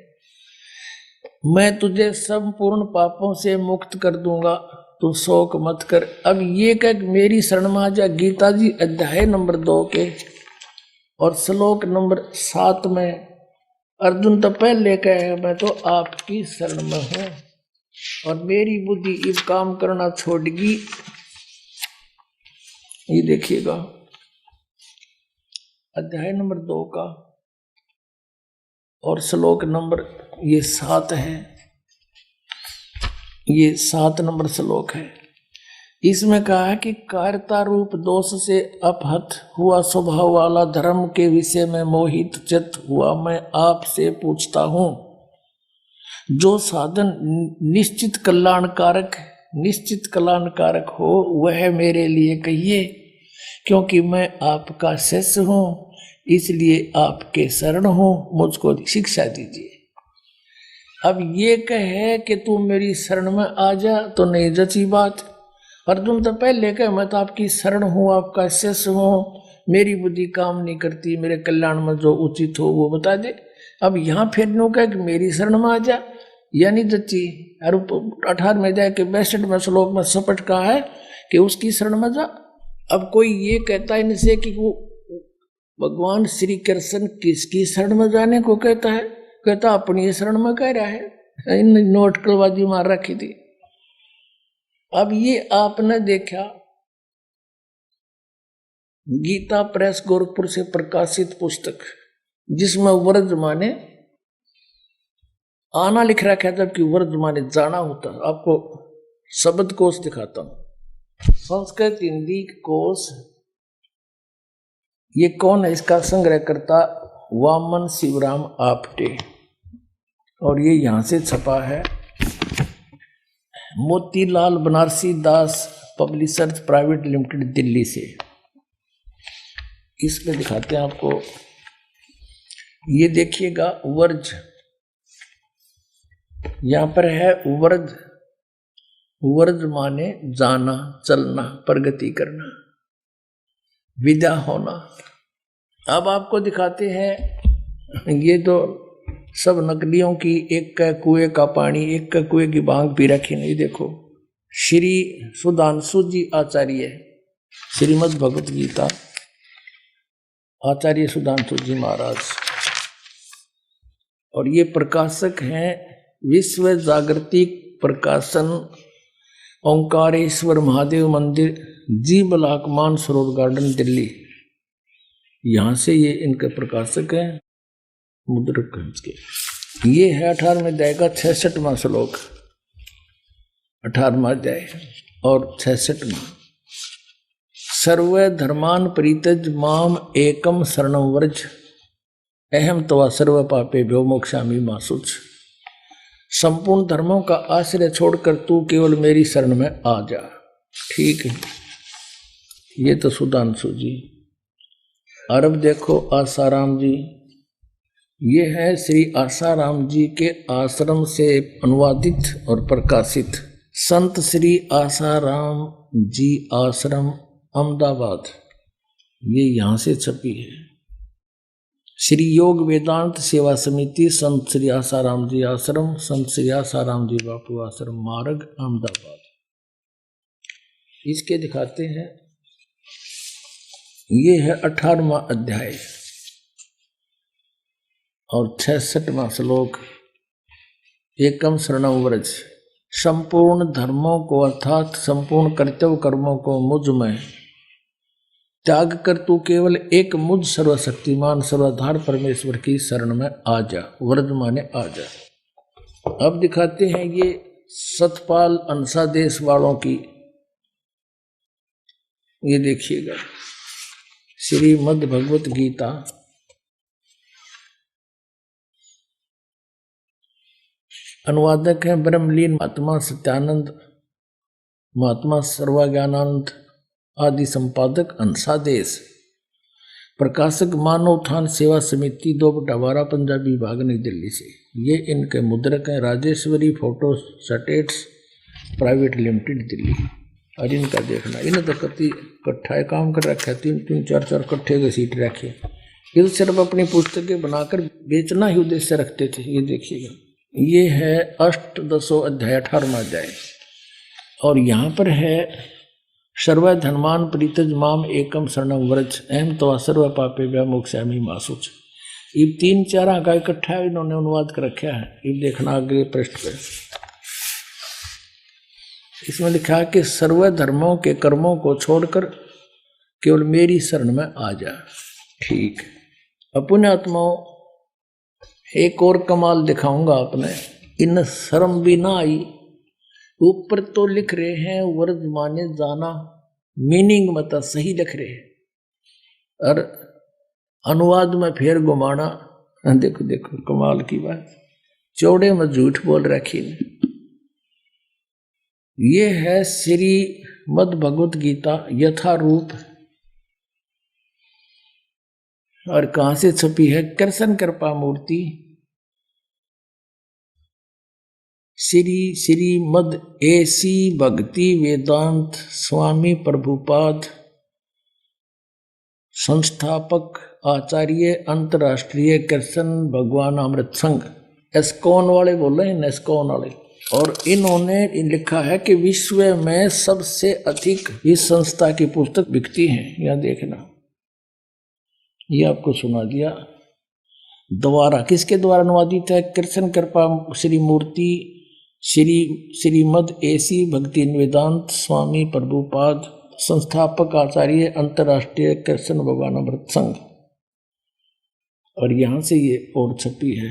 मैं तुझे संपूर्ण पापों से मुक्त कर दूंगा, तू शोक मत कर। अब ये कह मेरी शरण में आ जा। गीता जी अध्याय नंबर 2 के और श्लोक नंबर 7 में अर्जुन तो पहले कहे मैं तो आपकी शरण में हूं और मेरी बुद्धि इस काम करना छोड़गी। ये देखिएगा अध्याय नंबर 2 का और श्लोक नंबर ये 7 है, ये 7 नंबर श्लोक है। इसमें कहा है कि कायरता रूप दोष से अपहत हुआ स्वभाव वाला धर्म के विषय में मोहित चित्त हुआ मैं आपसे पूछता हूं, जो साधन निश्चित कल्याणकारक हो वह मेरे लिए कहिए, क्योंकि मैं आपका शिष्य हूं, इसलिए आपके शरण हूं, मुझको शिक्षा दीजिए। अब ये कहे कि तू मेरी शरण में आ जा तो नहीं जची बात। अर्जुन तो पहले कहे मैं तो आपकी शरण हूं, आपका शिष्य हूं, मेरी बुद्धि काम नहीं करती, मेरे कल्याण में जो उचित हो वो बता दे। अब यहाँ फिर नो कहे कि मेरी शरण में आ जा, यानी जच्ची। और 18 में जाए कि 62 श्लोक में सपट कहा है कि उसकी शरण में जा। अब कोई ये कहता है इनसे कि वो भगवान श्री कृष्ण किसकी शरण में जाने को कहता है, कहता अपनी शरण में कह रहा है। इन नोटकलबाजी मार रखी थी। अब ये आपने देखा गीता प्रेस गोरखपुर से प्रकाशित पुस्तक, जिसमें वर्ज माने आना लिख रखा है, जबकि वर्ज माने जाना होता है। आपको शब्द कोश दिखाता हूं, संस्कृत हिंदी कोश। ये कौन है, इसका संग्रह करता वामन शिवराम आपटे, और ये यहां से छपा है मोतीलाल बनारसी दास पब्लिशर्स प्राइवेट लिमिटेड दिल्ली से। इसमें दिखाते हैं आपको, ये देखिएगा वर्ज, यहां पर है वर्ज। वर्ज माने जाना, चलना, प्रगति करना, विदा होना। अब आपको दिखाते हैं, ये तो सब नकलियों की, एक का कुएं का पानी, एक का कुएं की भांग पी रखी। नहीं देखो, श्री सुधांशु जी आचार्य, श्रीमद् भगवत गीता आचार्य सुधांशु जी महाराज, और ये प्रकाशक हैं विश्व जागृति प्रकाशन, ओंकारेश्वर महादेव मंदिर, जी ब्लॉक मानसरोवर गार्डन दिल्ली। यहां से ये इनके प्रकाशक हैं मुद्रक के। ये है 18वें अध्याय का 66वां श्लोक, 18वां अध्याय और 66वां। सर्व धर्मान परित्यज माम एकम शरणं व्रज अहम तवा सर्व पापेभ्यो मोक्षामि मा शुच। संपूर्ण धर्मों का आश्रय छोड़कर तू केवल मेरी शरण में आ जा। ठीक है, ये तो सुधांशु जी। और अब देखो आसाराम जी, ये है श्री आसाराम जी के आश्रम से अनुवादित और प्रकाशित संत श्री आसाराम जी आश्रम अहमदाबाद, ये यहां से छपी है। श्री योग वेदांत सेवा समिति संत श्री आसाराम जी आश्रम, संत श्री आसाराम जी बापू आश्रम, मार्ग अहमदाबाद। इसके दिखाते हैं, ये है 18वां अध्याय और 66वां श्लोक। एकम शरणं व्रज, संपूर्ण धर्मों को अर्थात संपूर्ण कर्तव्य कर्मों को मुझ में त्याग कर तू केवल एक मुझ सर्वशक्तिमान सर्वाधार परमेश्वर की शरण में आ जा। व्रज माने आ जा। अब दिखाते हैं ये सतपाल अंसा देश वालों की, ये देखिएगा श्रीमद् भगवत गीता अनुवादक हैं ब्रह्मलीन महात्मा सत्यानंद, महात्मा सर्वज्ञानंद आदि, संपादक अंसादेश, प्रकाशक मानव उत्थान सेवा समिति 2/12 पंजाबी विभाग नई दिल्ली से। ये इनके मुद्रक हैं Rajeshwari photo states private limited Delhi. और इनका देखना, इन्हें तो कति इकट्ठा काम कर रखा है, 3-3 4-4 इकट्ठे के सीट रखे। ये तो सिर्फ अपनी पुस्तकें बनाकर बेचना ही उद्देश्य रखते थे। ये देखिएगा, ये है अष्टदशो अध्याय 18वां अध्याय और यहाँ पर है सर्व धर्मान परित्यज माम एकम शरणं व्रज अहम तवा सर्व पापेभ्यो मोक्षामि मा शुच। ये 3-4 का इकट्ठा इन्होंने अनुवाद कर रखा है। ये देखना अगले पृष्ठ पे, इसमें लिखा है कि सर्व धर्मों के कर्मों को छोड़कर केवल मेरी शरण में आ जा। ठीक, अपने आत्माओं एक और कमाल दिखाऊंगा आपने, इन शर्म भी ना आई। ऊपर तो लिख रहे हैं व्रज माने जाना, मीनिंग मत सही लिख रहे हैं, और अनुवाद में फिर घुमाना। देखो देखो कमाल की बात, चौड़े में झूठ बोल रखी ने। ये है श्रीमद् भगवत गीता यथारूप, और कहां से छपी है? कृष्ण कृपा मूर्ति श्रीमद् एसी भक्ति वेदांत स्वामी प्रभुपाद संस्थापक आचार्य अंतर्राष्ट्रीय कृष्ण भगवान अमृत संघ, एस्कॉन वाले बोल रहे हैं, एस्कॉन वाले। और इन्होंने लिखा है कि विश्व में सबसे अधिक इस संस्था की पुस्तक बिकती है। यह देखना, ये आपको सुना दिया। द्वारा किसके द्वारा अनुवादित है? कृष्ण कृपा श्री मूर्ति श्रीमद् एसी भक्ति वेदांत स्वामी प्रभुपाद संस्थापक आचार्य अंतर्राष्ट्रीय कृष्ण भगवान अमृत संघ। और यहां से ये और छपी है,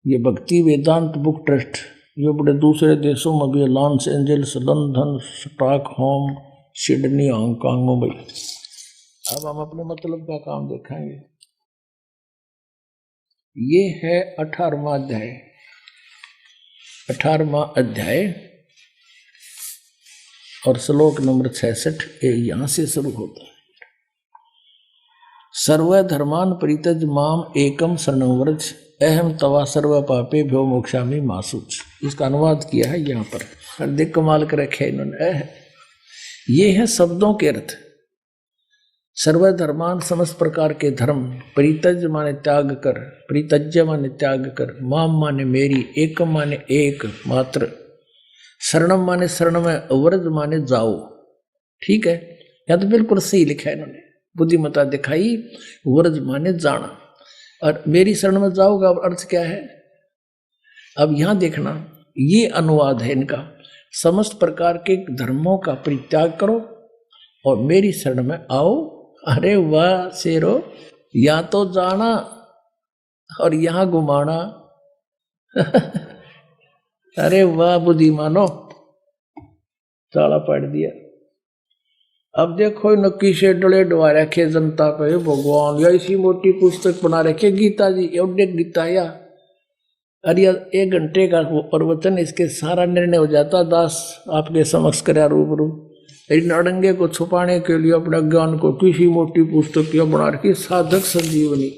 ये भक्ति वेदांत बुक ट्रस्ट। ये बड़े दूसरे देशों में भी, Los Angeles, London, Stockholm, Sydney, Hong Kong, Mumbai. अब हम अपने मतलब का काम देखेंगे। ये है 18वां अध्याय, 18वां अध्याय और श्लोक नंबर 66 यहां से शुरू होता है। सर्व धर्मान परित्यज माम एकम शरणं व्रज अहम तवा सर्व पापेभ्यो मोक्षामि मा शुच। इसका अनुवाद किया है यहाँ पर, और देख कमाल कर रखे इन्होंने। ये है शब्दों के अर्थ। सर्वधर्मान समस्त प्रकार के धर्म, परित्यज माने त्याग कर, परित्यज्य माने त्याग कर, माम माने मेरी, एकम माने एक मात्र, शरणम माने शरण में, व्रज माने जाओ। ठीक है, या तो बिल्कुल सही लिखा है इन्होंने, बुद्धिमता दिखाई। व्रज माने जाना और मेरी शरण में जाओगा, अर्थ क्या है? अब यहां देखना, ये अनुवाद है इनका, समस्त प्रकार के धर्मों का परित्याग करो और मेरी शरण में आओ। अरे वाह शेरो, या तो जाना और यहां घुमाना। अरे वाह बुद्धिमानो, ताला पड़ दिया। अब देखो नक्की से डले डवा रखे जनता पे भगवान, या इसी मोटी पुस्तक बना रखे गीता जी, एवढे गीता या अरे 1 घंटे का प्रवचन, इसके सारा निर्णय हो जाता। दास आपके समक्ष करा रूबरू। इन अड़ंगे को छुपाने के लिए अपने ज्ञान को किसी मोटी पुस्तक की बना रखी, साधक संजीवनी।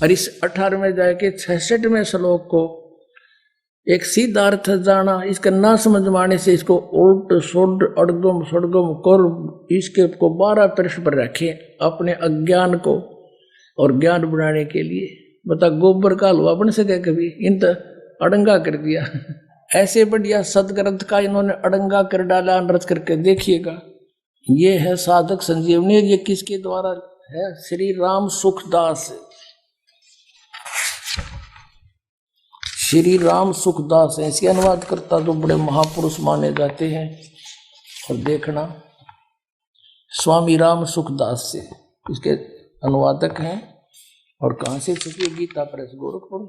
और इस 18वें जाके 66वें श्लोक को एक सीधा अर्थ जाना, इसका ना समझ माने से इसको उल्ट सुड अड़गम सड़गम कर इसके को 12 पृष्ठ पर रखे अपने अज्ञान को और ज्ञान बनाने के लिए। बता गोबर का हलवा बन सके कभी? इन तो अड़ंगा कर दिया। ऐसे बढ़िया सदग्रंथ का इन्होंने अड़ंगा कर डाला, अनर्थ करके देखिएगा। ये है साधक संजीवनी। ये किसके द्वारा है? श्री राम सुखदास। श्री राम सुखदास है इसके अनुवाद करता, जो बड़े महापुरुष माने जाते हैं। और देखना स्वामी राम सुखदास से इसके अनुवादक हैं। और कहां से छपी है? गीता प्रेस गोरखपुर,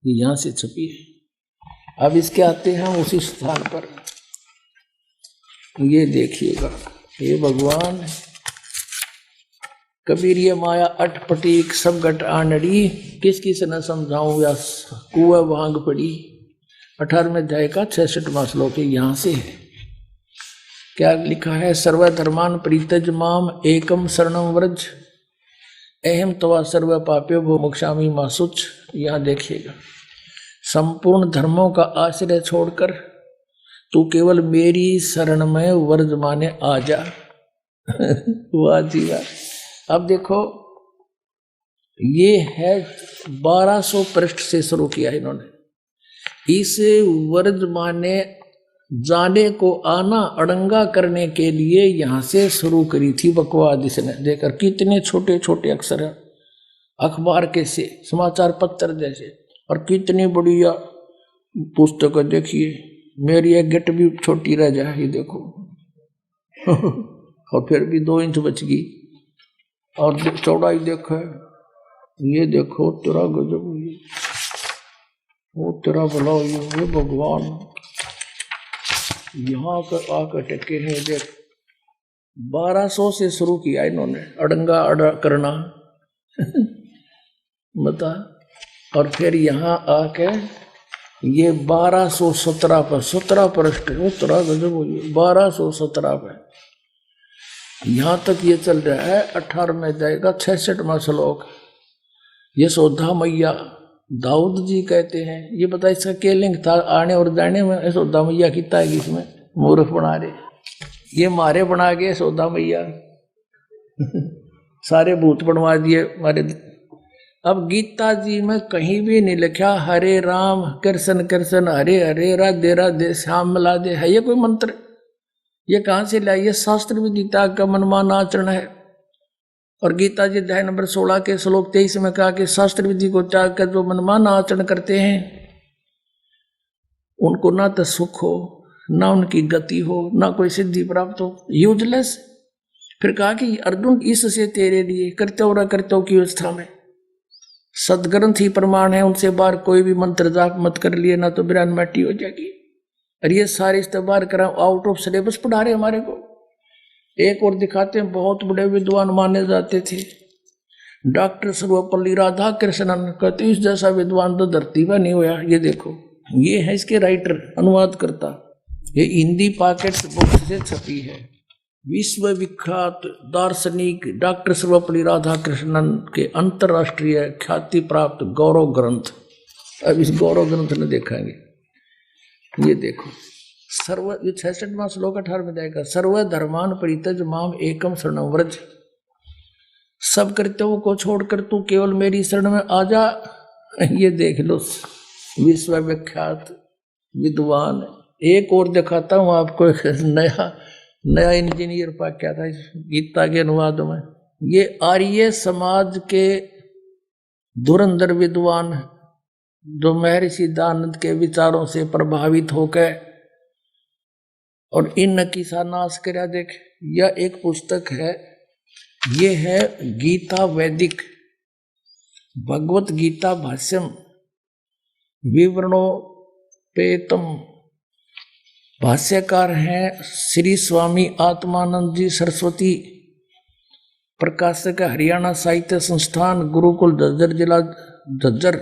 यहां से छपी है। अब इसके आते हैं हम उसी स्थान पर। ये देखिएगा, ये भगवान कबीर ये माया अटपटी सब गट आनड़ी, किस किस न समझाऊं या कुआ भांग पड़ी। 18वें अध्याय का 66वां श्लोक यहां से है। क्या लिखा है? सर्वधर्मान परित्यज माम एकम शरणम व्रज अहम तवा सर्व पाप्यो भो मोक्षामि मा शुच। यहां देखिएगा, संपूर्ण धर्मों का आश्रय छोड़कर तू केवल मेरी शरण में व्रज माने आ जा। वाह जी वाह। अब देखो ये है 1200 पृष्ठ से शुरू किया इन्होंने। इस व्रज माने जाने को आना अड़ंगा करने के लिए यहां से शुरू करी थी बकवाद इसने। देखकर कितने छोटे छोटे अक्षर है, अखबार के से समाचार पत्र जैसे, और कितनी बढ़िया पुस्तक देखिए। मेरी एक गिट भी छोटी रह जाए, ये देखो। और फिर भी 2 इंच बच गई। और चौड़ाई देखो, ये देखो तेरा गजब, वो तेरा भला, ये भगवान यहाँ कर आकर टेके हैं। देख 1200 से शुरू किया इन्होंने अड़ंगा अड़ा करना। बता। और फिर यहाँ आके ये 1217 पर 17 पृष्ठ, वो तेरा गजब हो गया। 1217 पे यहां तक ये चल रहा है। 18वें अध्याय का 66वां श्लोक। यशोदा मैया दाऊद जी कहते हैं। ये बता इसका क्या लिंक था आने और जाने में? यशोदा मैया कितना है इसमें? मूर्ख बना रहे, ये मारे बना के यशोदा मैया। सारे भूत बनवा दिए मारे। अब गीता जी में कहीं भी नहीं लिखा हरे राम कृष्ण कृष्ण हरे हरे राधे राधे श्याम मिला दे। है ये कोई मंत्र? ये कहां से लाइए? ये शास्त्र में गीता का मनमाना आचरण है। और गीता जी अध्याय नंबर 16 के श्लोक 23 में कहा कि शास्त्र विधि को त्याग कर जो मनमाना आचरण करते हैं उनको ना तो सुख हो, ना उनकी गति हो, ना कोई सिद्धि प्राप्त हो, यूजलेस। फिर कहा कि अर्जुन इससे तेरे लिए कर्तव्य और अकर्तव्य की अवस्था में सदग्रंथ ही प्रमाण है, उनसे बाहर कोई भी मंत्र जाप मत कर लिए, ना तो बिरान माटी हो जाएगी। और ये सारे इस्तेमाल करा आउट ऑफ सिलेबस पढ़ा रहे हमारे को। एक और दिखाते हैं, बहुत बड़े विद्वान माने जाते थे डॉक्टर सर्वपल्ली राधा कृष्णन, कहते इस जैसा विद्वान तो धरती पर नहीं हुआ। ये देखो, ये है इसके राइटर, अनुवाद करता। ये हिंदी पॉकेट बुक से छपी है। विश्व विख्यात दार्शनिक डॉक्टर सर्वपल्ली राधा कृष्णन के अंतरराष्ट्रीय ख्याति प्राप्त गौरव ग्रंथ। अब इस गौरव ग्रंथ में देखेंगे। ये देखो, सर्व 66वां श्लोक 18 में जाएगा। सर्व धर्मान परित्यज माम एकम शरणम व्रज। सब कर्तव्यों को छोड़कर तू केवल मेरी शरण में आ जा। ये देख लो, विश्व विख्यात विद्वान। एक और दिखाता हूं आपको, एक नया इंजीनियर पा क्या था इस गीता के अनुवाद में। ये आर्य समाज के धुरंधर विद्वान जो महर्षि दयानंद के विचारों से प्रभावित होकर और इन की सा नाश करा। देख, यह एक पुस्तक है, ये है गीता वैदिक, भगवत गीता भाष्यम विवरणोपेतम। भाष्यकार हैं श्री स्वामी आत्मानंद जी सरस्वती, प्रकाशक हरियाणा साहित्य संस्थान, गुरुकुल झज्जर, जिला झज्जर।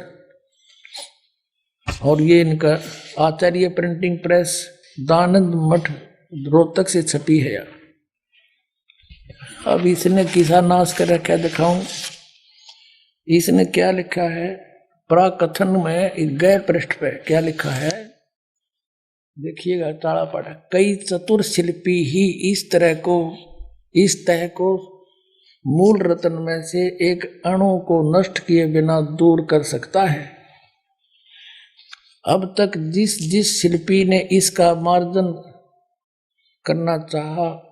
और ये इनका आचार्य प्रिंटिंग प्रेस, दानंद मठ, रोहतक से छपी है। अब इसने किसा नाश कर रखा है, दिखाऊं। इसने क्या लिखा है प्राकथन में, गए पृष्ठ पे क्या लिखा है देखिएगा, ताड़ा पड़ा। कई चतुर शिल्पी ही इस तह को मूल रत्न में से एक अणु को नष्ट किए बिना दूर कर सकता है। अब तक जिस शिल्पी ने इसका मार्जन करना चाहा,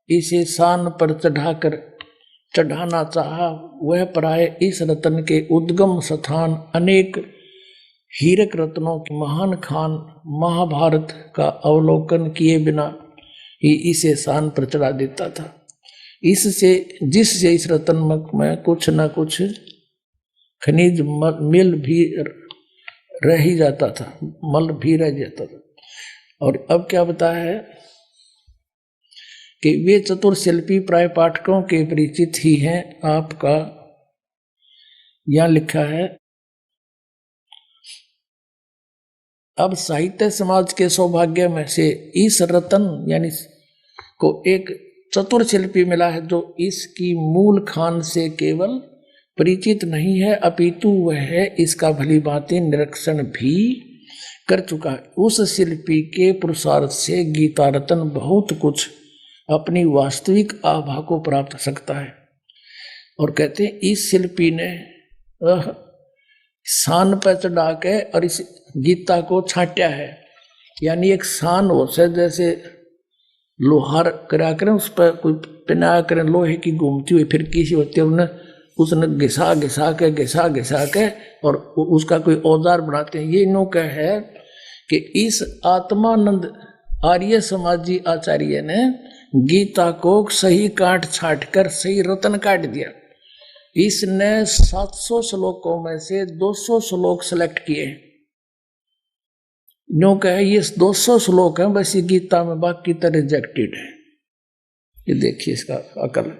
इसे शान पर चढ़ाना चाहा, वह प्राय इस रत्न के उद्गम स्थान अनेक हीरक रत्नों के महान खान महाभारत का अवलोकन किए बिना ही इसे शान पर चढ़ा देता था। जिससे इस रत्न में कुछ न कुछ खनिज मिल भी रह ही जाता था, मल भी रह जाता था। और अब क्या बताया है कि वे चतुर शिल्पी प्राय पाठकों के परिचित ही हैं। आपका यहां लिखा है, अब साहित्य समाज के सौभाग्य में से इस रत्न यानी को एक चतुर शिल्पी मिला है, जो इसकी मूल खान से केवल परिचित नहीं है, अपितु वह इसका भली भांति निरीक्षण भी कर चुका है। उस शिल्पी के पुरुषार्थ से गीता रत्न बहुत कुछ अपनी वास्तविक आभा को प्राप्त कर सकता है। और कहते हैं इस शिल्पी ने शान पर चढ़ा के और इस गीता को छांटा है। यानी एक शान हो से जैसे लोहार करा करें, उस पर कोई पिना करें लोहे की घूमती हुई फिर किसी होती है, उसने घिसा घिसा के और उसका कोई औजार बनाते हैं। ये इन्हों का है कि इस आत्मानंद आर्य समाजी आचार्य ने गीता को सही काट छाट कर सही रत्न काट दिया। इसने 700 श्लोकों में से 200 श्लोक सेलेक्ट किए। नो कहे ये 200 श्लोक हैं बस ये गीता में, बाकी तो रिजेक्टेड है। ये देखिए इसका अकल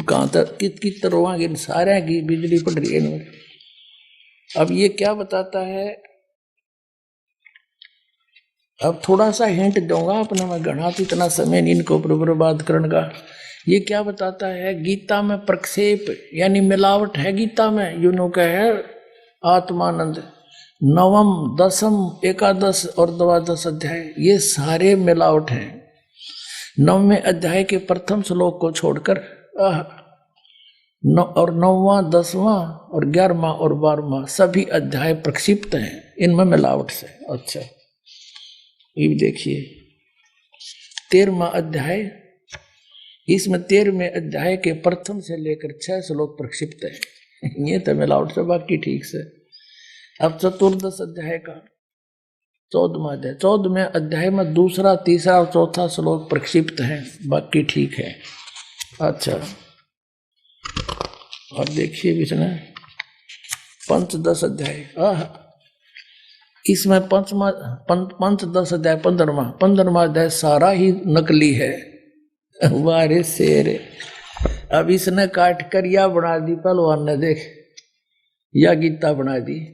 कहां तक कित रोवांगे, सारे की बिजली पड़ रही है इनमें। अब ये क्या बताता है, अब थोड़ा सा हिंट दूंगा अपने में, घना तो इतना समय नहीं इनको बर्बाद करने का। ये क्या बताता है, गीता में प्रक्षेप यानी मिलावट है गीता में। यूनो का है आत्मानंद, नवम दसम एकादश और द्वादश अध्याय ये सारे मिलावट हैं। 9वें अध्याय के प्रथम श्लोक को छोड़कर और 9वां 10वां और 11वां और 12वां सभी अध्याय प्रक्षिप्त हैं, इनमें मिलावट से। अच्छा ये देखिए 13वां अध्याय, इसमें 13वें अध्याय के प्रथम से लेकर 6 श्लोक प्रक्षिप्त है। ये तो मिलावट से, बाकी ठीक से। अब चतुर्दश अध्याय का 14वां अध्याय, 14वें अध्याय में दूसरा तीसरा और चौथा श्लोक प्रक्षिप्त है, बाकी ठीक है। अच्छा और देखिए इसमें पंचदश अध्याय, इसमें पंचदश अध्याय 15वां अध्याय सारा ही नकली है। वारे शेर, अब इसने काट कर या बना दी पहलवान ने, देख या गीता बना दी।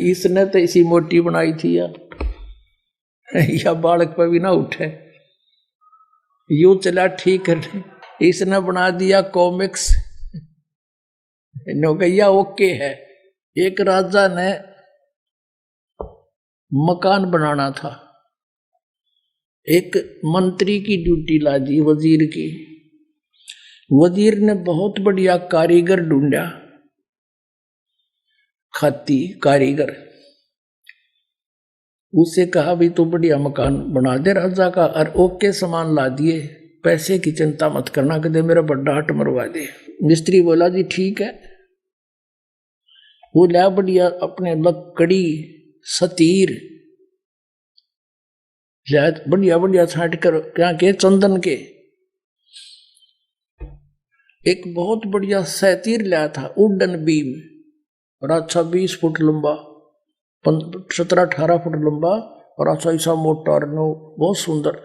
इसने तो इसी मोटी बनाई थी या बालक पर भी ना उठे, यू चला ठीक करने, इसने बना दिया कॉमिक्स। नौकैया ओके है। एक राजा ने मकान बनाना था, एक मंत्री की ड्यूटी ला दी वजीर की। वजीर ने बहुत बढ़िया कारीगर ढूंढा, खाती कारीगर, उससे कहा भी तो बढ़िया मकान बना दे राजा का, और ओके सामान ला दिए, पैसे की चिंता मत करना, कहते मेरा बड़ा हट मरवा दे। मिस्त्री बोला जी ठीक है। वो ला बढ़िया अपने लकड़ी सतीर बढ़िया बढ़िया छाट कर क्या के चंदन के, एक बहुत बढ़िया सैतीर लाया था, उड्डन बीम, और अच्छा 20 फुट लंबा, 17-18 फुट लंबा, और अच्छा ऐसा मोटा और नो, बहुत सुंदर।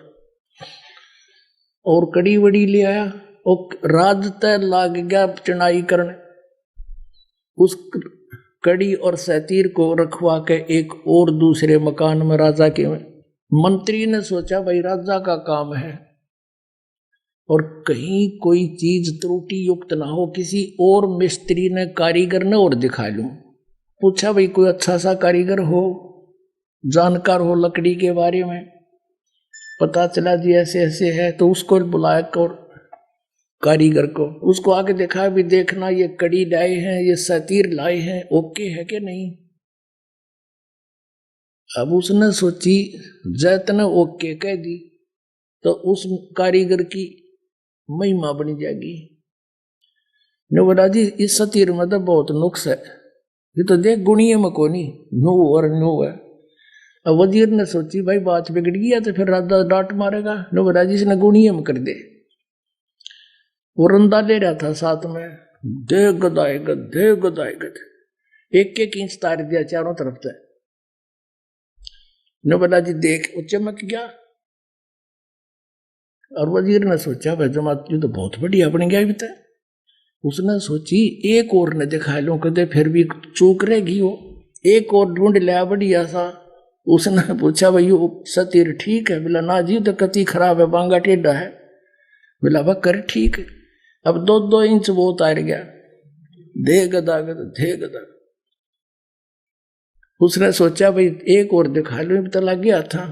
और कड़ी वड़ी ले आया, और रात तय लाग गया चढ़ाई करने। उस कड़ी और सैतीर को रखवा के एक और दूसरे मकान में राजा के में, मंत्री ने सोचा भाई राजा का काम है और कहीं कोई चीज त्रुटि युक्त ना हो, किसी और मिस्त्री ने कारीगर ने और दिखा लूं। पूछा भाई कोई अच्छा सा कारीगर हो, जानकार हो लकड़ी के बारे में। पता चला जी ऐसे ऐसे है, तो उसको बुलाया और कारीगर को, उसको आके देखा भी देखना ये कड़ी लाए हैं, ये सतीर लाए हैं, ओके है कि नहीं। अब उसने सोची जैत ने ओके कह दी तो उस कारीगर की महिमा बनी जाएगी। ने बोला जी इस सतीर में तो बहुत नुक्स है, ये तो देख गुणिये में कोनी नो और नो है। अब वजीर ने सोची भाई बात बिगड़ गया तो फिर राजा डांट मारेगा। ने बोला जी इसने गुणिये में कर दे। वो रंदा ले रहा था साथ में, दे गदाए गद, दे गदाए गद, एक एक इंच तार दिया चारों तरफ से। ने बोला जी देख, वो चमक गया। और वजीर ने सोचा भाई जमात तो बहुत बढ़िया बन गया भी था। उसने सोची एक और ने दिखा लो, कदे फिर भी चूक रहेगी वो, एक और ढूंढ लिया बढ़िया सा। उसने पूछा भाई वो सतीर ठीक है? बोला ना जी तो कति खराब है, बांगा टेढ़ा है। बोला वह कर ठीक है। अब 2-2 इंच वो उतार गया, दे गदा गदा, दे गदा। उसने सोचा भाई एक और दिखा लो, तो लग गया था।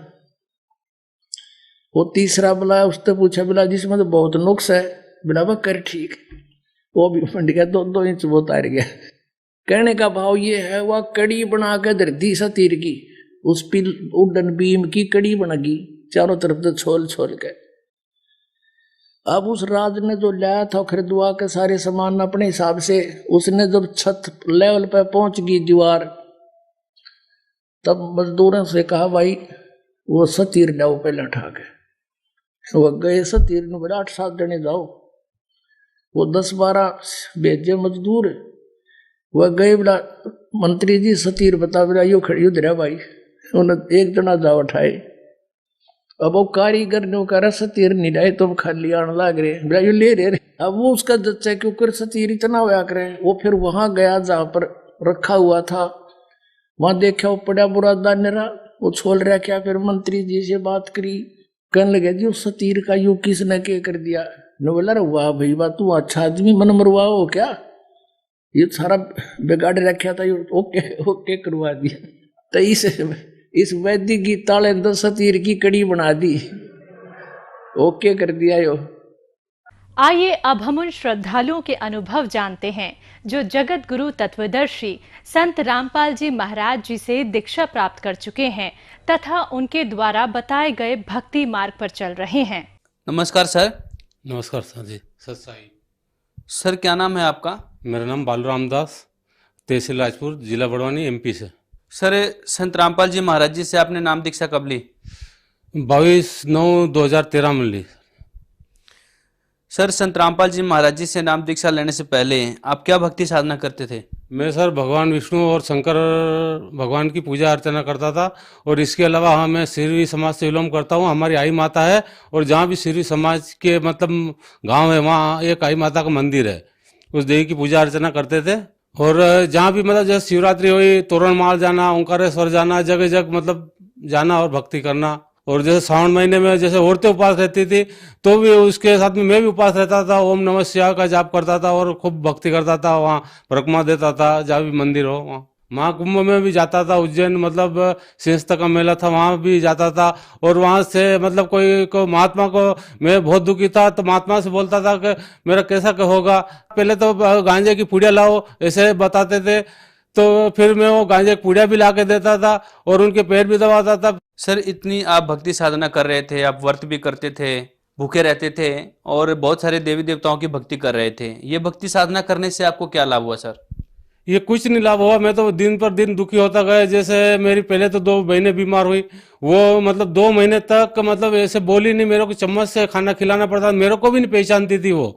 वो तीसरा बुलाया, उसने पूछा, बोला जिसमें तो बहुत नुक्स है। बोला वह कर ठीक, वो भी फंड गया, 2-2 इंच वो उतार गया। कहने का भाव ये है, वह कड़ी बना के धरती सतीर की, उस उड्डन बीम की कड़ी बनेगी चारों तरफ से छोल छोल के। अब उस राज ने जो लाया था खरीदवा के सारे सामान अपने हिसाब से, उसने जब छत लेवल पे पहुंच गई दीवार, तब मजदूरों से कहा भाई वो सतीर लाओ पहले उठा के। वो गए सतीर ने, बोला 8-7 जने जाओ। वो 10-12 भेजे मजदूर, वह गए। बोला मंत्री जी सतीर बता। बोला यो खड़ी उधर है भाई। उन्हें एक जना जाओ उठाए। अब वो कारीगर ने कह रहा सतीर नहीं लाए, तुम खाली आने लग रहे। बोला यो ले रहे। अब वो उसका जच्चा क्यों कर सतीर इतना होया करे। वो फिर वहां गया जहां पर रखा हुआ था, वहां देखा वो पड़ा बुरा दानेरा, वो छोड़ रहा क्या। फिर मंत्री जी से बात करी, कहने लगे जी उस सतीर का यू किसने के कर दिया। ने बोला रे वाह भाई वाह, तू अच्छा आदमी, मन मरवा हो क्या, ये सारा बिगाड़ रखा था, ये ओके ओके करवा दिया। तो इस वैद्य की ताले अंदर सतीर की कड़ी बना दी, ओके कर दिया यो। आइए अब हम उन श्रद्धालुओं के अनुभव जानते हैं जो जगत गुरु तत्वदर्शी संत रामपाल जी महाराज जी से दीक्षा प्राप्त कर चुके हैं तथा उनके द्वारा बताए गए भक्ति मार्ग पर चल रहे हैं। नमस्कार सर। नमस्कार सर जी, सत साई। सर क्या नाम है आपका? मेरा नाम बालू रामदास, तहसील राजपुर, जिला बड़वानी, एमपी से। सर संत रामपाल जी महाराज जी से आपने नाम दीक्षा कब ली? 22/9/2013 में ली। सर संत रामपाल जी महाराज जी से नाम दीक्षा लेने से पहले आप क्या भक्ति साधना करते थे? मैं सर भगवान विष्णु और शंकर भगवान की पूजा अर्चना करता था, और इसके अलावा हाँ मैं सिरवी समाज से विलोम करता हूँ। हमारी आई माता है, और जहाँ भी सिरवी समाज के मतलब गांव है वहाँ एक आई माता का मंदिर है, उस देवी की पूजा अर्चना करते थे। और जहाँ भी मतलब जैसे शिवरात्रि हुई, तोरणमाल जाना, ओंकारेश्वर जाना, जगह जगह मतलब जाना और भक्ति करना। और जैसे श्रावण महीने में जैसे औरतें उपवास रहती थी, तो भी उसके साथ में मैं भी उपवास रहता था, ओम नमः शिवाय का जाप करता था और खूब भक्ति करता था। वहाँ परिक्रमा देता था, जहाँ भी मंदिर हो वहाँ। महाकुंभ में भी जाता था, उज्जैन मतलब सिंहस्थ का मेला था, वहाँ भी जाता था। और वहाँ से मतलब कोई को महात्मा को, मैं बहुत दुखी था तो महात्मा से बोलता था कि मेरा कैसा होगा। पहले तो गांजे की पुड़िया लाओ ऐसे बताते थे, तो फिर मैं वो गांजे की पुड़िया भी ला के देता था और उनके पैर भी दबाता था। सर इतनी आप भक्ति साधना कर रहे थे, आप व्रत भी करते थे, भूखे रहते थे और बहुत सारे देवी देवताओं की भक्ति कर रहे थे, ये भक्ति साधना करने से आपको क्या लाभ हुआ सर? ये कुछ नहीं लाभ हुआ, मैं तो दिन पर दिन दुखी होता गया। जैसे मेरी पहले तो 2 महीने बीमार हुई, वो मतलब 2 महीने तक मतलब ऐसे बोली नहीं, मेरे को चम्मच से खाना खिलाना पड़ता, मेरे को भी नहीं पहचानती थी वो।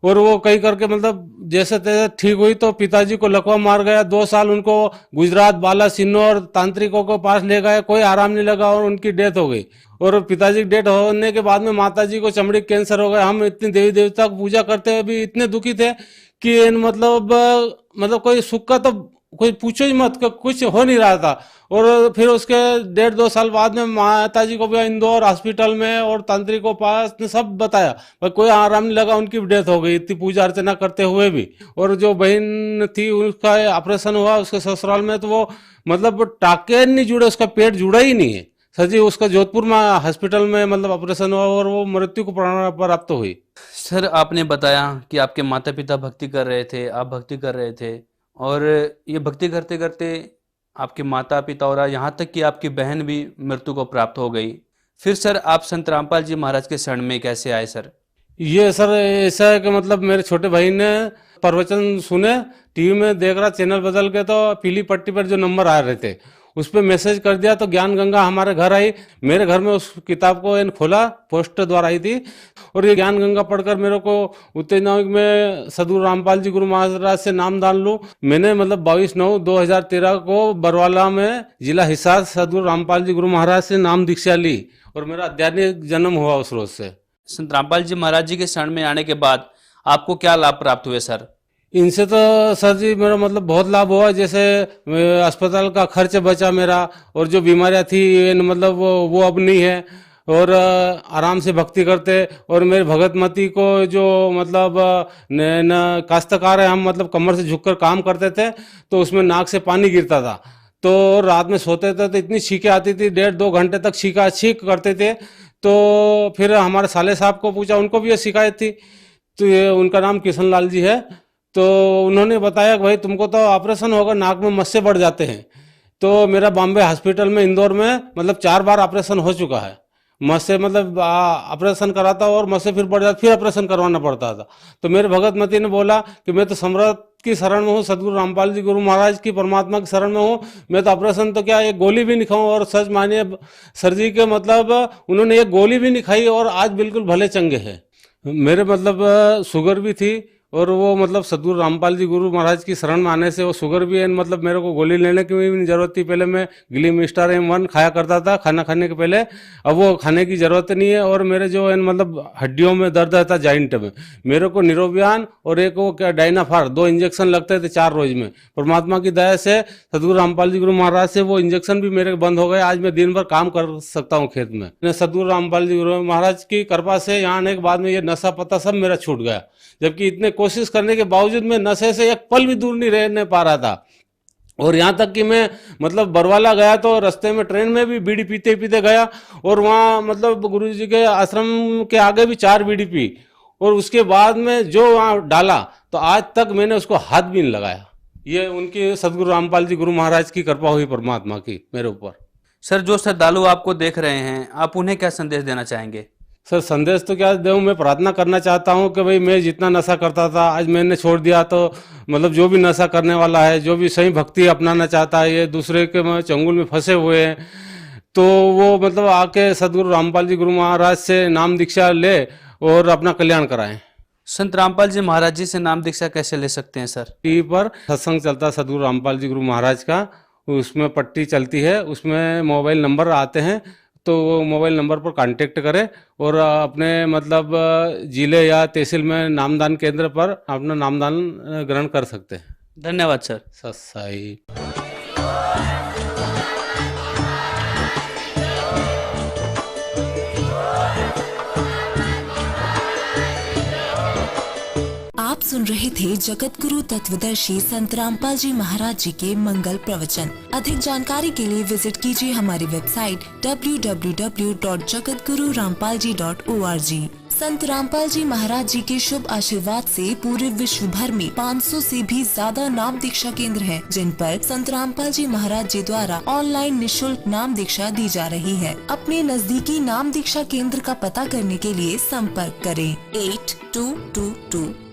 और वो कई करके मतलब जैसे तैसे ठीक हुई तो पिताजी को लकवा मार गया। 2 साल उनको गुजरात, बालासिनोर तांत्रिकों के पास ले गए, कोई आराम नहीं लगा और उनकी डेथ हो गई। और पिताजी की डेथ होने के बाद में माताजी को चमड़ी कैंसर हो गया। हम इतनी देवी देवता की पूजा करते हुए भी इतने दुखी थे कि मतलब कोई सुख का तो कोई पूछो ही मत, कुछ हो नहीं रहा था। और फिर उसके 1.5-2 साल बाद में माताजी को भी इंदौर हॉस्पिटल में और तांत्रिकों पास ने सब बताया, पर कोई आराम नहीं लगा, उनकी भी डेथ हो गई इतनी पूजा अर्चना करते हुए भी। और जो बहन थी उसका ऑपरेशन हुआ उसके ससुराल में, तो वो मतलब टाके नहीं जुड़े, उसका पेट जुड़ा ही नहीं है सर जी। उसका जोधपुर में हॉस्पिटल में मतलब ऑपरेशन हुआ और वो मृत्यु को प्राप्त हुई। सर आपने बताया कि आपके माता पिता भक्ति कर रहे थे, आप भक्ति कर रहे थे, और ये भक्ति करते करते आपके माता पिता और यहाँ तक कि आपकी बहन भी मृत्यु को प्राप्त हो गई। फिर सर आप संत रामपाल जी महाराज के शरण में कैसे आए सर? ये सर ऐसा है कि मतलब मेरे छोटे भाई ने प्रवचन सुने, टीवी में देख रहा, चैनल बदल के, तो पीली पट्टी पर जो नंबर आ रहे थे उस पर मैसेज कर दिया, तो ज्ञान गंगा हमारे घर आई। मेरे घर में उस किताब को खोला, पोस्ट द्वारा आई थी, और ये ज्ञान गंगा पढ़कर मेरे को उत्तेजना में सदगुरु रामपाल जी गुरु महाराज से नाम दान लूँ। मैंने मतलब 22/9/2013 को बरवाला में जिला हिसार सदगुरु रामपाल जी गुरु महाराज से नाम दीक्षा ली और मेरा आध्यात्मिक जन्म हुआ उस रोज से। संत रामपाल जी महाराज जी के शरण में आने के बाद आपको क्या लाभ प्राप्त हुए सर? इनसे तो सर जी मेरा मतलब बहुत लाभ हुआ। जैसे अस्पताल का खर्च बचा मेरा, और जो बीमारियां थी मतलब वो अब नहीं है, और आराम से भक्ति करते। और मेरे भगतमती को जो मतलब काश्तकार है, हम मतलब कमर से झुककर काम करते थे, तो उसमें नाक से पानी गिरता था, तो रात में सोते थे तो इतनी छींकें आती थी, 1.5-2 घंटे तक छींक करते थे। तो फिर हमारे साले साहब को पूछा, उनको भी ये शिकायत थी, तो ये उनका नाम किशन लाल जी है, तो उन्होंने बताया कि भाई तुमको तो ऑपरेशन होगा, नाक में मस्से बढ़ जाते हैं। तो मेरा बॉम्बे हॉस्पिटल में, इंदौर में मतलब 4 बार ऑपरेशन हो चुका है। मस्से मतलब ऑपरेशन कराता और मस्से फिर बढ़ जाता, फिर ऑपरेशन करवाना पड़ता था। तो मेरे भगतमती ने बोला कि मैं तो सम्राट की शरण में हूँ, सदगुरु रामपाल जी गुरु महाराज की परमात्मा की शरण में हूँ, मैं तो ऑपरेशन तो क्या एक गोली भी नहीं खाऊं। और सच मानिए सर जी के मतलब उन्होंने एक गोली भी नहीं खाई और आज बिल्कुल भले चंगे हैं। मेरे मतलब शुगर भी थी, और वो मतलब सदगुरु रामपाल जी गुरु महाराज की शरण में आने से वो शुगर भी है, मतलब मेरे को गोली लेने की भी नहीं जरूरत थी। पहले मैं ग्लीम स्टार M1 खाया करता था खाना खाने के पहले, अब वो खाने की जरूरत नहीं है। और मेरे जो है मतलब हड्डियों में दर्द रहता, जॉइंट में, मेरे को निरोबियान और एक वो क्या डायनाफार 2 इंजेक्शन लगते थे 4 रोज में। परमात्मा की दया से सदगुरु रामपाल जी गुरु महाराज से वो इंजेक्शन भी मेरे बंद हो गए। आज मैं दिन भर काम कर सकता हूँ खेत में। सदगुरु रामपाल जी गुरु महाराज की कृपा से यहाँ आने के बाद में ये नशा पता सब मेरा छूट गया, जबकि इतने कोशिश करने के बावजूद मैं नशे से एक पल भी दूर नहीं रहने पा रहा था। और यहाँ तक कि मैं मतलब बरवाला गया तो रास्ते में ट्रेन में भी बीड़ी पीते पीते गया, और वहाँ मतलब गुरु जी के आश्रम के आगे भी 4 बीड़ी पी, और उसके बाद में जो वहाँ डाला तो आज तक मैंने उसको हाथ भी नहीं लगाया। ये उनकी सदगुरु रामपाल जी गुरु महाराज की कृपा हुई परमात्मा की मेरे ऊपर। सर जो श्रद्धालु आपको देख रहे हैं, आप उन्हें क्या संदेश देना चाहेंगे? सर संदेश तो क्या दूँ, मैं प्रार्थना करना चाहता हूँ कि भाई मैं जितना नशा करता था आज मैंने छोड़ दिया, तो मतलब जो भी नशा करने वाला है, जो भी सही भक्ति अपनाना चाहता है, ये दूसरे के चंगुल में फंसे हुए हैं, तो वो मतलब आके सदगुरु रामपाल जी गुरु महाराज से नाम दीक्षा ले और अपना कल्याण कराएं। संत रामपाल जी महाराज जी से नाम दीक्षा कैसे ले सकते हैं सर? टीवी पर सत्संग चलता सदगुरु रामपाल जी गुरु महाराज का, उसमें पट्टी चलती है, उसमें मोबाइल नंबर आते हैं, तो वो मोबाइल नंबर पर कांटेक्ट करें और अपने मतलब जिले या तहसील में नामदान केंद्र पर अपना नामदान ग्रहण कर सकते हैं। धन्यवाद सर। सत्साई। आप सुन रहे थे जगत गुरु तत्वदर्शी संत रामपाल जी महाराज जी के मंगल प्रवचन। अधिक जानकारी के लिए विजिट कीजिए हमारी वेबसाइट www.jagatgururampalji.org। संत रामपाल जी महाराज जी के शुभ आशीर्वाद से पूरे विश्व भर में 500 से भी ज्यादा नाम दीक्षा केंद्र हैं, जिन पर संत रामपाल जी महाराज जी द्वारा ऑनलाइन निशुल्क नाम दीक्षा दी जा रही है। अपने नजदीकी नाम दीक्षा केंद्र का पता करने के लिए संपर्क करें 8222